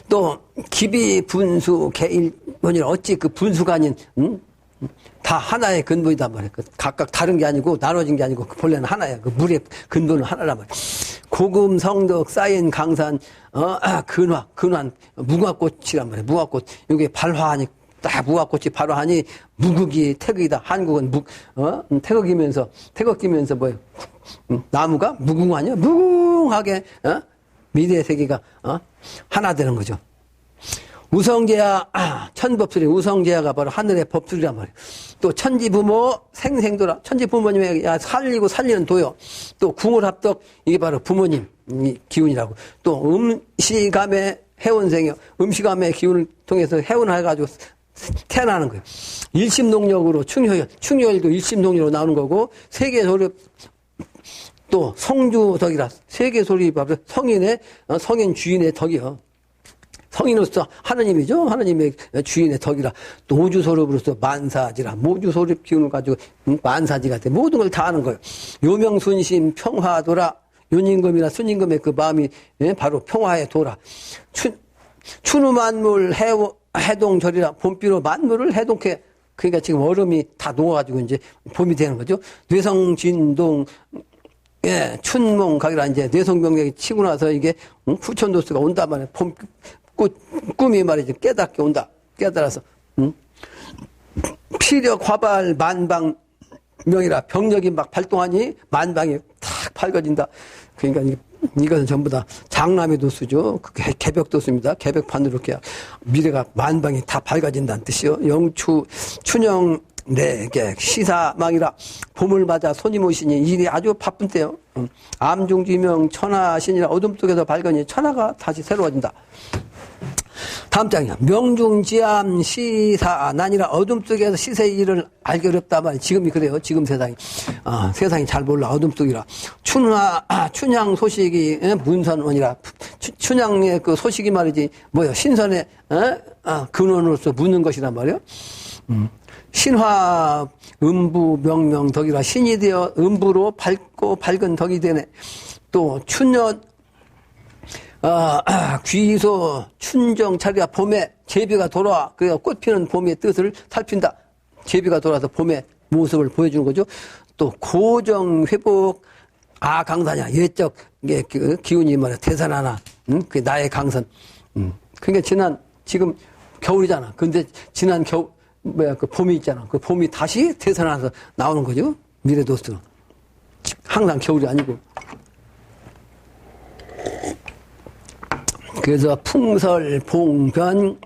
A: 또 기비 분수 개일원이라. 어찌 그 분수가 아닌 다 하나의 근본이단 말이야. 각각 다른 게 아니고 나눠진 게 아니고 본래는 하나야. 그 물의 근본은 하나란 말이야. 고금 성덕 쌓인 강산 근환 무궁화꽃이란 말이야. 무궁화꽃. 이게 발화하니 딱 무화꽃이 바로 하니 무국이 태극이다. 한국은 태극이면서 뭐예요? 나무가 무궁하냐? 무궁하게 미래의 세계가 하나 되는 거죠. 우성재야, 천법술이, 우성재야가 바로 하늘의 법술이란 말이에요. 또 천지부모, 생생도라. 천지부모님의 살리고 살리는 도요. 또 궁을합덕, 이게 바로 부모님 기운이라고. 또 음시감의 해운생이요. 음시감의 기운을 통해서 해운을 해가지고 태어나는 거예요. 일심동력으로 충효열도 일심동력으로 나오는 거고, 세계소리, 또 성주덕이라. 세계소리 바로 성인 주인의 덕이요. 성인으로서 하느님이죠. 하느님의 주인의 덕이라. 또 오주소립으로서 만사지라. 모주소립 기운을 가지고 만사지가 돼. 모든 걸 다 하는 거예요. 요명순심 평화도라. 윤임금이나 순임금의 그 마음이 바로 평화의 도라. 추누만물 해동절이라. 봄비로 만물을 해동해. 그러니까 지금 얼음이 다 녹아가지고 이제 봄이 되는 거죠. 뇌성진동 춘몽각이라 이제 뇌성병력이 치고 나서 이게 후천도수가 온단 말이에요. 꿈이 말이지 깨닫게 온다. 깨달아서 피력 화발 만방명이라. 병력이 막 발동하니 만방이 탁 밝아진다. 그러니까 이것은 전부 다 장남의 도수죠. 그게 개벽도수입니다. 개벽판으로 이렇게 미래가 만방이 다 밝아진다는 뜻이요. 영추 춘영 내게 시사망이라. 봄을 맞아 손이 모시니 일이 아주 바쁜 때요. 암중지명 천하신이라. 어둠 속에서 밝으니 천하가 다시 새로워진다. 다음 장이야. 명중지암 시사난이라. 어둠 속에서 시세의 일을 알기 어렵다 말이야. 지금이 그래요. 지금 세상이. 세상이 잘 몰라. 어둠 속이라. 춘향 소식이 문선원이라. 춘향의 그 소식이 말이지. 뭐야. 신선의 근원으로서 묻는 것이란 말이야. 신화 음부 명명 덕이라. 신이 되어 음부로 밝고 밝은 덕이 되네. 또 춘년 귀소 춘정 차리가. 봄에 제비가 돌아와. 그래서 꽃피는 봄의 뜻을 살핀다. 제비가 돌아와서 봄의 모습을 보여주는 거죠. 또 고정 회복 강산이야. 예적 그 기운이 말이야. 대산하나. 그 나의 강선. 그러니까 지금 겨울이잖아. 근데 지난 그 봄이 있잖아. 그 봄이 다시 대산하서 나오는 거죠. 미래도수. 항상 겨울이 아니고. 그래서 풍설, 봉변,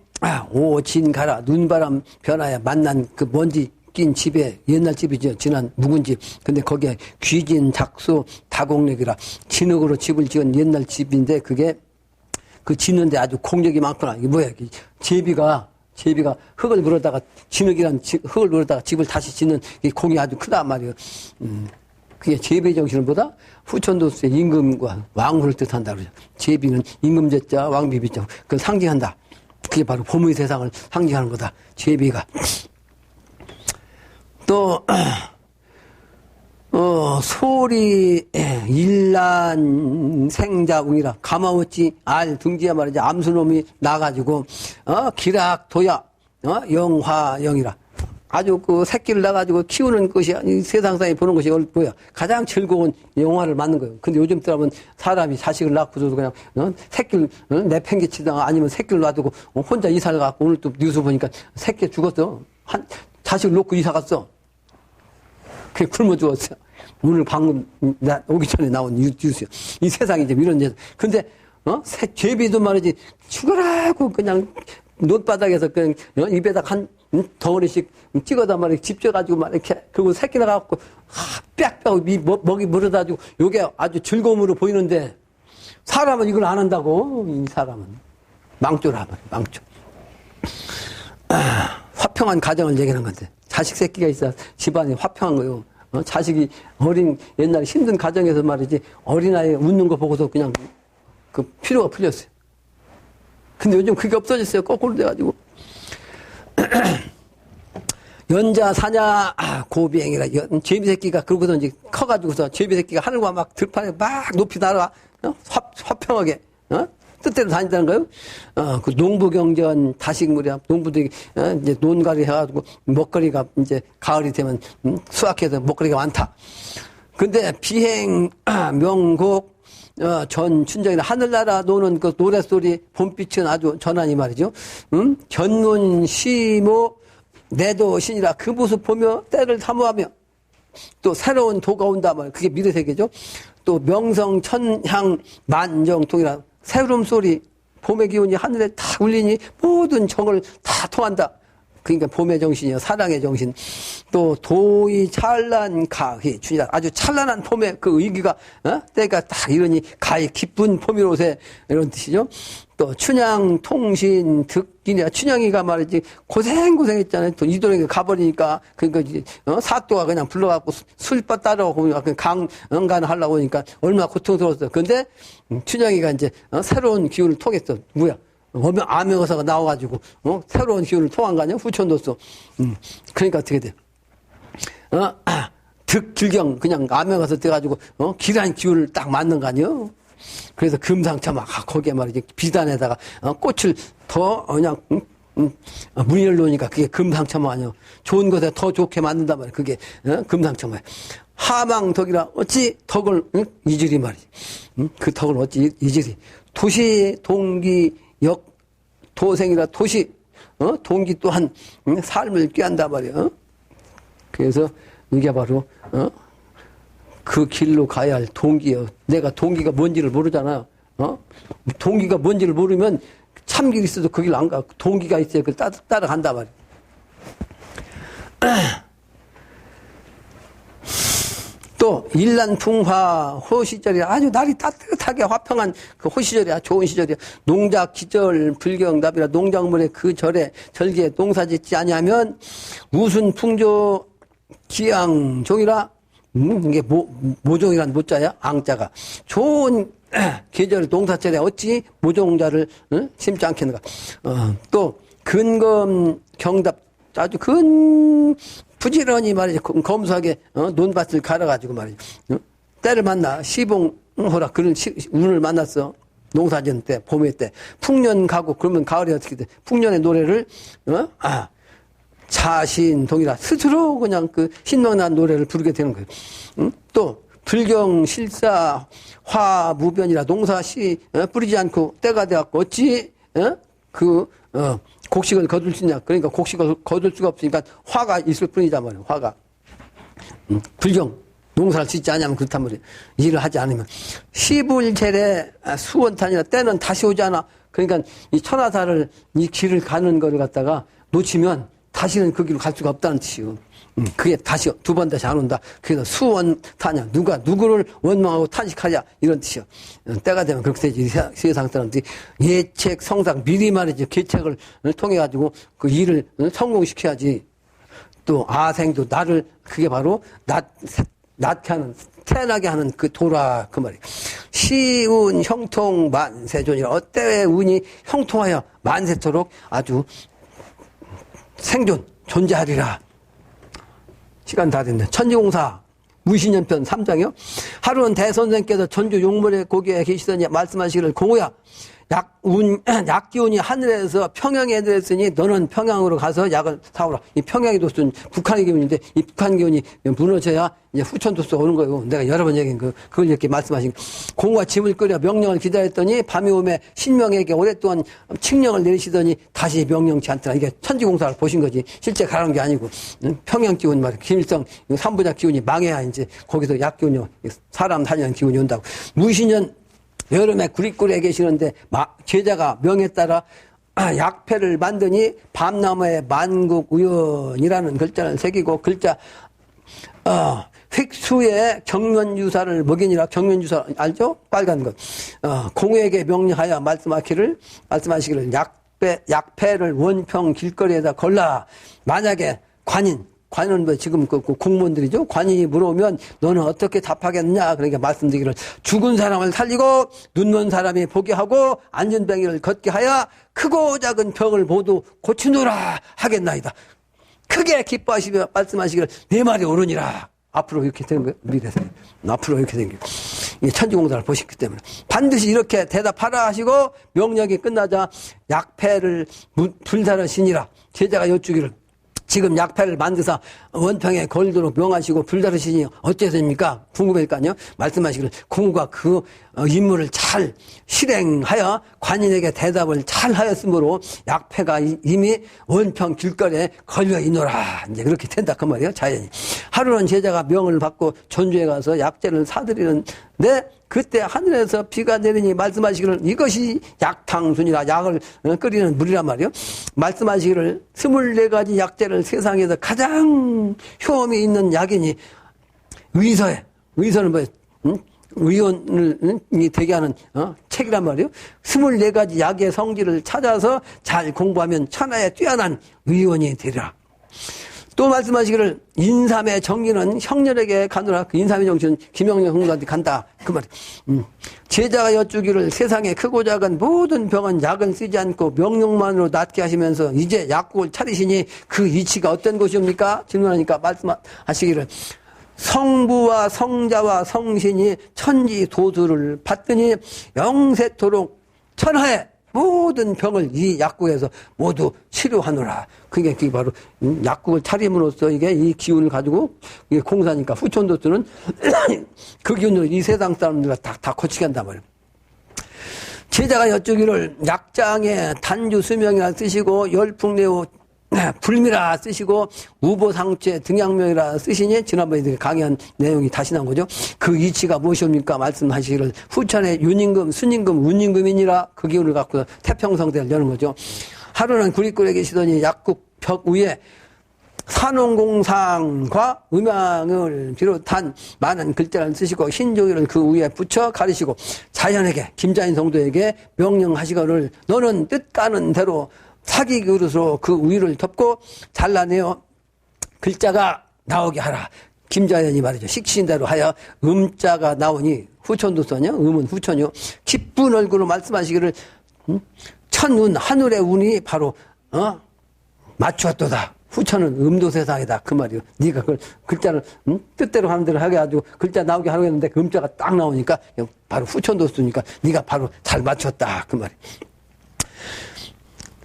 A: 오진가라. 눈바람 변화에 만난 그 먼지 낀 집에, 옛날 집이죠. 지난 묵은 집. 근데 거기에 귀진, 작수, 다공력이라. 진흙으로 집을 지은 옛날 집인데 그게 그 짓는데 아주 공력이 많구나. 이게 뭐야. 제비가 흙을 물어다가 진흙이란 흙을 물어다가 집을 다시 짓는 이 공이 아주 크단 말이에요. 그게 제비 정신보다 후천도수의 임금과 왕후를 뜻한다 그러죠. 제비는 임금제자, 왕비비자. 그걸 상징한다. 그게 바로 봄의 세상을 상징하는 거다. 제비가. 또 소리 일란 생자웅이라. 가마우치 알 등지야 말이지. 암수놈이 나가지고 기락도야 영화영이라. 아주 그 새끼를 낳아가지고 키우는 것이 이 세상상에 보는 것이 뭐야. 가장 즐거운 영화를 맞는 거예요. 근데 요즘 사람은 사람이 자식을 낳고서도 그냥 새끼를 내팽개치다가 아니면 새끼를 놔두고 혼자 이사를 가고 오늘 또 뉴스 보니까 새끼 죽었어. 자식을 놓고 이사 갔어. 그게 굶어 죽었어요. 오늘 방금 오기 전에 나온 뉴스요. 이 세상이 이제 이런 데. 근데 제비도 말이지 죽어라고 그냥 논바닥에서 그냥 입에다 한 덩어리씩 찍어다 말이야. 집져가지고 막 이렇게. 그리고 새끼 나가갖고 빽빽 먹이 물어다주고 요게 아주 즐거움으로 보이는데 사람은 이걸 안 한다고. 이 사람은 망조라 말이야. 망조. 화평한 가정을 얘기하는 건데 자식 새끼가 있어 집안이 화평한 거요. 자식이 옛날에 힘든 가정에서 말이지 어린아이 웃는 거 보고서 그냥 그 피로가 풀렸어요. 근데 요즘 그게 없어졌어요. 거꾸로 돼가지고. 연자 사냐 고비행이라. 제비 새끼가 그러고서 이제 커가지고서 제비 새끼가 하늘과 막 들판에 막 높이 날아가. 화평하게 뜻대로 다닌다는 거예요. 그 농부경전 다식물이야. 농부들이 이제 논가리 해가지고 먹거리가 이제 가을이 되면 수확해서 먹거리가 많다. 근데 비행 명곡 전 춘정이나 하늘나라 노는 그 노랫소리 봄빛은 아주 전하니 말이죠. 견문 시모 내도 신이라 그 모습 보며 때를 사모하며 또 새로운 도가 온다 말 그게 미래세계죠. 또 명성 천향 만정통이라 새로움 소리 봄의 기운이 하늘에 다 울리니 모든 정을 다 통한다. 그러니까 봄의 정신이요 사랑의 정신. 또 도의 찬란 가희 춘이라 아주 찬란한 봄의 그 의기가 때가 딱 이러니 가히 기쁜 봄이로세 이런 뜻이죠. 또 춘향 통신 득기냐 춘향이가 말이지 고생했잖아요. 또 이도령이 가버리니까 그러니까 사또가 그냥 불러갖고 술바 따라오고 강연간 하려고 하니까 얼마나 고통스러웠어. 근데 춘향이가 이제 새로운 기운을 통했어. 뭐야? 암행어사가 나와가지고 새로운 기운을 통한 거 아니야? 후천도서. 그러니까 어떻게 돼? 득길경 그냥 암행어사 돼가지고 길한 기운을 딱 맞는 거 아니야? 그래서 금상첨화 거기에 말이지 비단에다가 꽃을 더 그냥 무늬를 놓으니까 그게 금상첨화 아니야? 좋은 것에 더 좋게 만든단 말이야. 그게 금상첨화야. 하망덕이라 어찌 덕을 잊으리 말이지. 그 덕을 어찌 잊으리. 도시 동기 역 도생이라 도시 동기 또한 삶을 꾀한단 말이야. 그래서 이게 바로 그 길로 가야 할 동기요. 내가 동기가 뭔지를 모르잖아. 동기가 뭔지를 모르면 참길 있어도 그 길 안 가. 동기가 있어야 그걸 따라간단 말이야. 또 일란풍화 호시절이 아주 날이 따뜻하게 화평한 그 호시절이야. 좋은 시절이야. 농작 기절 불경답이라 농작물의 그 절에 절기에 농사 짓지 아니하면 무슨 풍조 기양종이라 이게 모종이란 모자야. 앙자가 좋은 계절 농사철에 어찌 모종자를 심지 않겠는가. 또 근검 경답 아주 부지런히 말이지 검소하게 논밭을 갈아가지고 말이지 때를 만나 시봉호라 그런 운을 만났어. 농사짓는 때 봄의 때 풍년 가고 그러면 가을에 어떻게 돼? 풍년의 노래를 자신동이라 스스로 그냥 그 신명난 노래를 부르게 되는 거예요. 또 불경 실사 화무변이라 농사시 뿌리지 않고 때가 돼갖고 어찌 곡식을 거둘 수 있냐. 그러니까 곡식을 거둘 수가 없으니까 화가 있을 뿐이다 말이에요. 화가. 불경. 농사를 짓지 않으면 그렇단 말이에요. 일을 하지 않으면. 시불제례 수원탄이라 때는 다시 오지 않아. 그러니까 이 천하사를 이 길을 가는 거를 갖다가 놓치면 다시는 그 길로 갈 수가 없다는 뜻이요. 그게 다시 두 번 다시 안 온다. 그래서 수원타냐. 누가 누구를 원망하고 탄식하냐. 이런 뜻이요. 때가 되면 그렇게 되지. 세상 사람들이 예책 성상 미리 말이지. 계책을 통해 가지고 그 일을 성공시켜야지. 또 아생도 나를 그게 바로 낳게 하는 태어나게 하는 그 도라 그 말이에요. 시운 형통 만세존이라 어때의 운이 형통하여 만세토록 아주 생존 존재하리라. 시간 다 됐네. 천지공사 무신년편 3장이요. 하루는 대선생께서 전주 용물의 고개에 계시더니 말씀하시기를 공호야 약기운이 하늘에서 평양에 들었으니 너는 평양으로 가서 약을 사오라. 이 평양이 도순 북한의 기운인데 이 북한 기운이 무너져야 이제 후천도수가 오는 거예요. 내가 여러 번 얘기한 그걸 이렇게 말씀하신 공과 짐을 끌려 명령을 기다렸더니 밤이 오매 신명에게 오랫동안 칙령을 내리시더니 다시 명령치 않더라. 이게 천지공사를 보신 거지. 실제 가는 게 아니고 평양 기운 말이야. 김일성 3부작 기운이 망해야 이제 거기서 약 기운이 사람 다니는 기운이 온다고. 무신년 여름에 구리굴에 계시는데 제자가 명에 따라 약패를 만드니 밤나무에 만국우연이라는 글자를 새기고 글자 획수에 경면주사를 먹이니라. 경면주사 알죠? 빨간 것. 공에게 명령하여 말씀하시기를 약패를 원평 길거리에다 걸라. 만약에 관은 뭐 지금 그 공무원들이죠. 관이 물어오면 너는 어떻게 답하겠느냐. 그러니까 말씀드리기를 죽은 사람을 살리고 눈먼 사람이 보게 하고 앉은 병이를 걷게 하여 크고 작은 병을 모두 고치노라 하겠나이다. 크게 기뻐하시며 말씀하시기를 내 말이 옳으니라. 앞으로 이렇게 되는 거예요. 미래에서. 앞으로 이렇게 된 거예요. 이게 천지공사를 보셨기 때문에. 반드시 이렇게 대답하라 하시고 명령이 끝나자 약패를 불사르시니라. 제자가 여쭈기를 지금 약패를 만드사 원평에 걸도록 명하시고 불다르시니 어째서입니까? 궁금하니까요. 말씀하시기를 공과 그 임무를 잘 실행하여 관인에게 대답을 잘 하였으므로 약패가 이미 원평 길거리에 걸려 있노라. 이제 그렇게 된다 그 말이에요. 자연히. 하루는 제자가 명을 받고 전주에 가서 약재를 사들이는데 그때 하늘에서 비가 내리니 말씀하시기를 이것이 약탕순이라 약을 끓이는 물이란 말이요. 말씀하시기를 24가지 약재를 세상에서 가장 효험이 있는 약이니 의서는 뭐예요? 의원이 되게 하는 책이란 말이에요. 24가지 약의 성질을 찾아서 잘 공부하면 천하에 뛰어난 의원이 되리라. 또 말씀하시기를 인삼의 정기는 형렬에게 가노라. 그 인삼의 정신은 김영렬 형님한테 간다. 그 말이에요. 제자가 여쭈기를 세상에 크고 작은 모든 병은 약을 쓰지 않고 명령만으로 낫게 하시면서 이제 약국을 차리시니 그 이치가 어떤 것이옵니까? 질문하니까 말씀하시기를 성부와 성자와 성신이 천지 도수를 받더니 영세토록 천하에 모든 병을 이 약국에서 모두 치료하노라. 그게 바로 약국을 차림으로써 이게 이 기운을 가지고 이게 공사니까 후천도수는 그 기운으로 이 세상 사람들과 다 고치게 한단 말이에요. 제자가 여쭈기를 약장에 단주 수명이라 쓰시고 열풍내오 불미라 쓰시고 우보상체 등양명이라 쓰시니 지난번에 강의한 내용이 다시 나온 거죠. 그 이치가 무엇이옵니까? 말씀하시기를 후천에 윤임금, 순임금, 운임금이니라 그 기운을 갖고 태평성대를 여는 거죠. 하루는 구리굴에 계시더니 약국 벽 위에 산홍공상과 음양을 비롯한 많은 글자를 쓰시고 흰종이를 그 위에 붙여 가리시고 자연에게 김자인 성도에게 명령하시거늘 너는 뜻가는 대로 사기 그릇으로 그 위를 덮고 잘라내어 글자가 나오게 하라. 김자연이 말이죠. 식신대로 하여 음자가 나오니 후천도서냐? 음은 후천이요. 기쁜 얼굴로 말씀하시기를 천운 하늘의 운이 바로 맞추었도다. 후천은 음도 세상이다. 그 말이요. 네가 그걸 글자를 뜻대로 하는 대로 하게 해가지고 글자 나오게 하려고 했는데 그 음자가 딱 나오니까 바로 후천도서니까 네가 바로 잘 맞췄다. 그 말이요.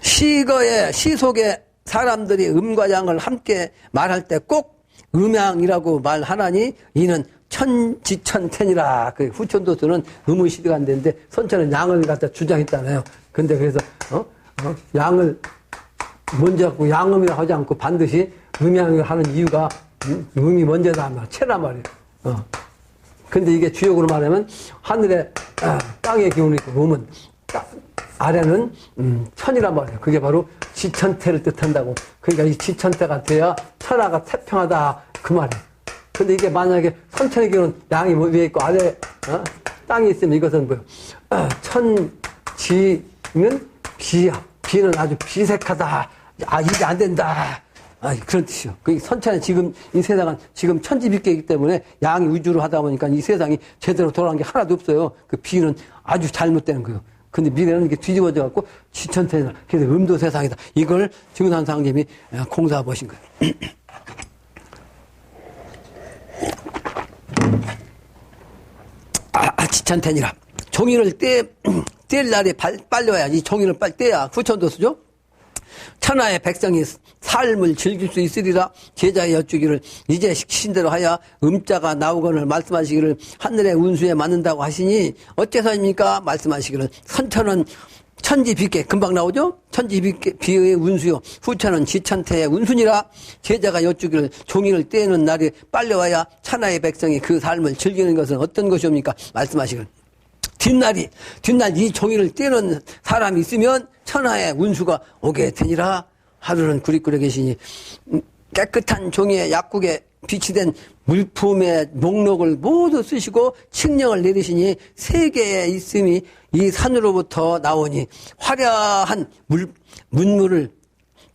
A: 시 속에 사람들이 음과 양을 함께 말할 때 꼭 음양이라고 말하나니 이는 천지천텐이라. 그 후천도수는 음의 시대가 안 되는데 선천은 양을 갖다 주장했잖아요. 근데 그래서 양을 먼저 갖고 양음이라고 하지 않고 반드시 음양을 하는 이유가 음이 먼저다 체란 말이에요. 근데 이게 주역으로 말하면 하늘에 땅의 기운이 있고 음은 아래는 천이란 말이에요. 그게 바로 지천태를 뜻한다고. 그러니까 이 지천태가 돼야 천하가 태평하다 그 말이에요. 근데 이게 만약에 선천의 기운은 양이 위에 있고 아래 땅이 있으면 이것은 뭐예요? 천지는 비야. 비는 아주 비색하다. 이게 안 된다. 그런 뜻이요. 그 선천에 지금 이 세상은 지금 천지비계이기 때문에 양이 위주로 하다 보니까 이 세상이 제대로 돌아간 게 하나도 없어요. 그 비는 아주 잘못되는 거예요. 근데 미래는 이게 뒤집어져 갖고 지천태다. 그래서 음도 세상이다. 이걸 증산 상님이 공사해 보신 거예요. 지천태니라. 종이를 뗄 날이 빨리 와야 이 종이를 빨리 떼야 후천도수죠. 천하의 백성이 삶을 즐길 수 있으리라. 제자의 여쭈기를 이제 신대로 하여 음자가 나오거늘 말씀하시기를 하늘의 운수에 맞는다고 하시니 어째서입니까? 말씀하시기를 선천은 천지비계 금방 나오죠? 천지비의 운수요. 후천은 지천태의 운순이라. 제자가 여쭈기를 종이를 떼는 날이 빨리 와야 천하의 백성이 그 삶을 즐기는 것은 어떤 것이옵니까? 말씀하시기를 뒷날 이 종이를 떼는 사람이 있으면 천하의 운수가 오게 되니라. 하루는 구리굴에 계시니 깨끗한 종이에 약국에 비치된 물품의 목록을 모두 쓰시고 칙령을 내리시니 세계에 있음이 이 산으로부터 나오니 화려한 문물을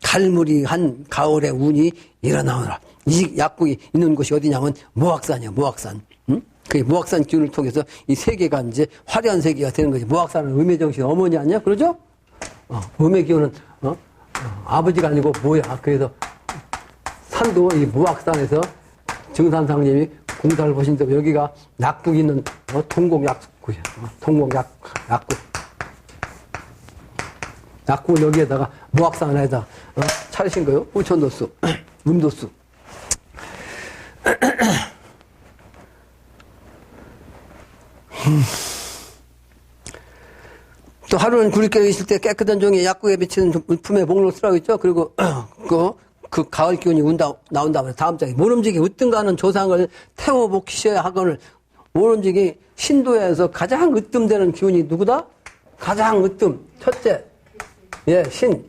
A: 갈무리한 가을의 운이 일어나오라. 이 약국이 있는 곳이 어디냐면 모악산이에요. 모악산. 그 모악산 기운을 통해서 이 세계가 이제 화려한 세계가 되는 거지. 모악산은 음의 정신 어머니 아니야? 그러죠? 음의 기운은 아버지가 아니고 뭐야. 그래서 산도 이 모악산에서 증산상님이 공사를 보신데 여기가 약국이 있는 통곡약국이야. 통곡약국. 약국을 여기에다가 모악산 안에다 차리신 거요. 우천도수, 음도수. 또 하루는 구리께 계실 때 깨끗한 종이에 약국에 비치는 물품의 목록을 쓰라고 했죠. 그리고 그 가을 기운이 나온다면 다음 장에 모름지기 으뜸가는 조상을 태워복시셔야 하거늘. 모름지기 신도에서 가장 으뜸되는 기운이 누구다? 가장 으뜸 첫째 신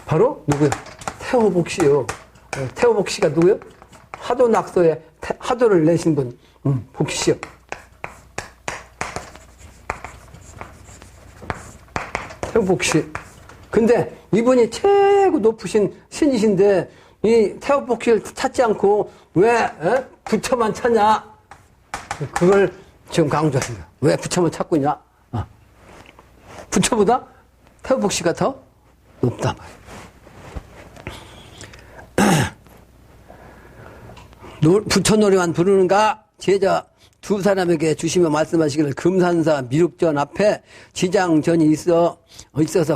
A: 바로 누구요? 태워복시요. 태워복시가 누구요? 하도낙서에 하도를 내신 분 복시요. 태워복시. 근데 이분이 최고 높으신 신이신데 이 태워복시를 찾지 않고 왜 부처만 찾냐? 그걸 지금 강조하신 거야. 왜 부처만 찾고 있냐? 부처보다 태워복시가 더 높다 말이야. 부처 노래만 부르는가? 제자 두 사람에게 주시며 말씀하시기를 금산사 미륵전 앞에 지장전이 있어서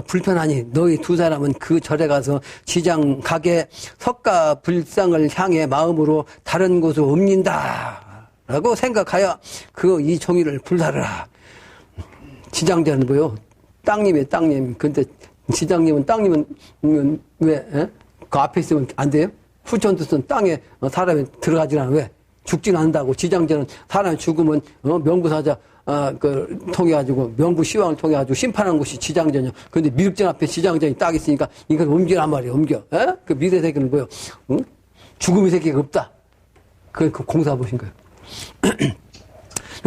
A: 불편하니 너희 두 사람은 그 절에 가서 지장 각의 석가 불상을 향해 마음으로 다른 곳으로 옮긴다 라고 생각하여 이 종이를 불사르라. 지장전은 뭐요? 땅님이에요. 땅님. 근데 지장님은 땅님은 왜 그 앞에 있으면 안 돼요? 후천도선 땅에 사람이 들어가지 않아. 왜? 죽지는 않는다고. 지장전은 사람이 죽으면 명부사자 통해 가지고 명부 시왕을 통해 가지고 심판하는 곳이 지장전이요. 그런데 미륵전 앞에 지장전이 딱 있으니까 이걸 옮기란 말이에요. 옮겨. 그 미래 세계는 뭐요? 죽음의 세계가 없다. 그 공사 보신 거예요.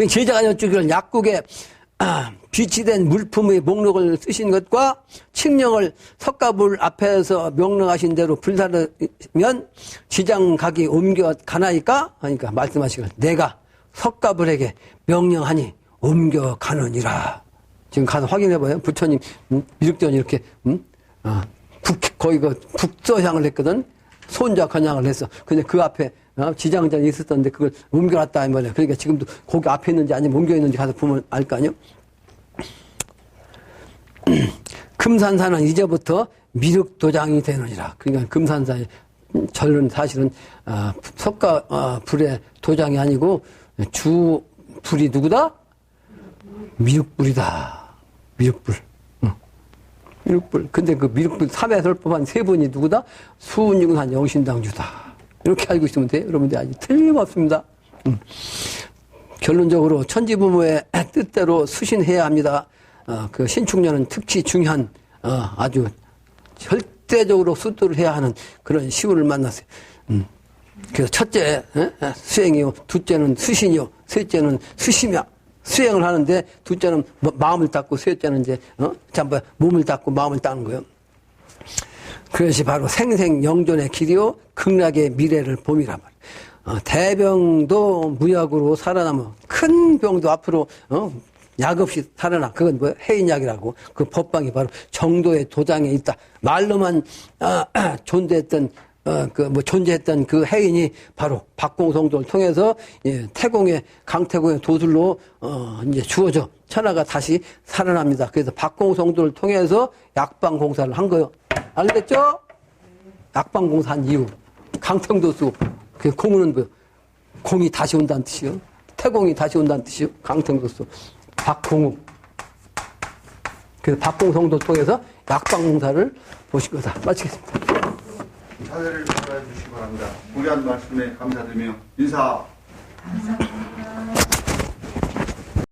A: 제자가 여쭈기를 약국에 비치된 물품의 목록을 쓰신 것과 칙령을 석가불 앞에서 명령하신 대로 불사르면 지장각이 옮겨 가나이까? 하니까 말씀하시길 내가 석가불에게 명령하니 옮겨 가느니라. 지금 가서 확인해봐요. 부처님 미륵전이 이렇게 거의 북서향을 했거든. 손자 건양을 했어. 근데 그 앞에 지장전이 있었던데 그걸 옮겨놨다 이 말이야. 그러니까 지금도 거기 앞에 있는지 아니면 옮겨 있는지 가서 보면 알 거 아니요. 금산사는 이제부터 미륵도장이 되느니라. 그러니까 금산사의 절은 사실은 석가 불의 도장이 아니고 주 불이 누구다? 미륵불이다. 미륵불. 미륵불. 근데 그 미륵불 3회 설법한 세 분이 누구다? 수운융산 영신당주다. 이렇게 알고 있으면 돼요. 여러분들 아주 틀림없습니다. 결론적으로 천지부모의 뜻대로 수신해야 합니다. 그 신축년은 특히 중요한 아주 절대적으로 수도를 해야 하는 그런 시운을 만났어요. 그래서 첫째 수행이요, 둘째는 수신이요, 셋째는 수심이야. 수행을 하는데 둘째는 마음을 닦고 셋째는 이제 몸을 닦고 마음을 닦는 거예요. 그것이 바로 생생영존의 길이요 극락의 미래를 봄이란 말이에요. 대병도 무약으로 살아남아 큰 병도 앞으로 약 없이 살아나. 그건 뭐야? 해인약이라고. 그 법방이 바로 정도의 도장에 있다. 말로만 존재했던 존재했던 그 해인이 바로 박공성도를 통해서 강태공의 도술로 이제 주어져 천하가 다시 살아납니다. 그래서 박공성도를 통해서 약방공사를 한 거예요. 알겠죠? 약방공사 한 이유. 강평도 쓰고 그 공은 뭐요? 공이 다시 온다는 뜻이요. 태공이 다시 온다는 뜻이요. 강평도 쓰고 박공우. 그래서 박공성도를 통해서 약방공사를 보신 거다. 마치겠습니다.
B: 사회를 전달해 주시기 바랍니다. 무리한 말씀에 감사드리며 인사.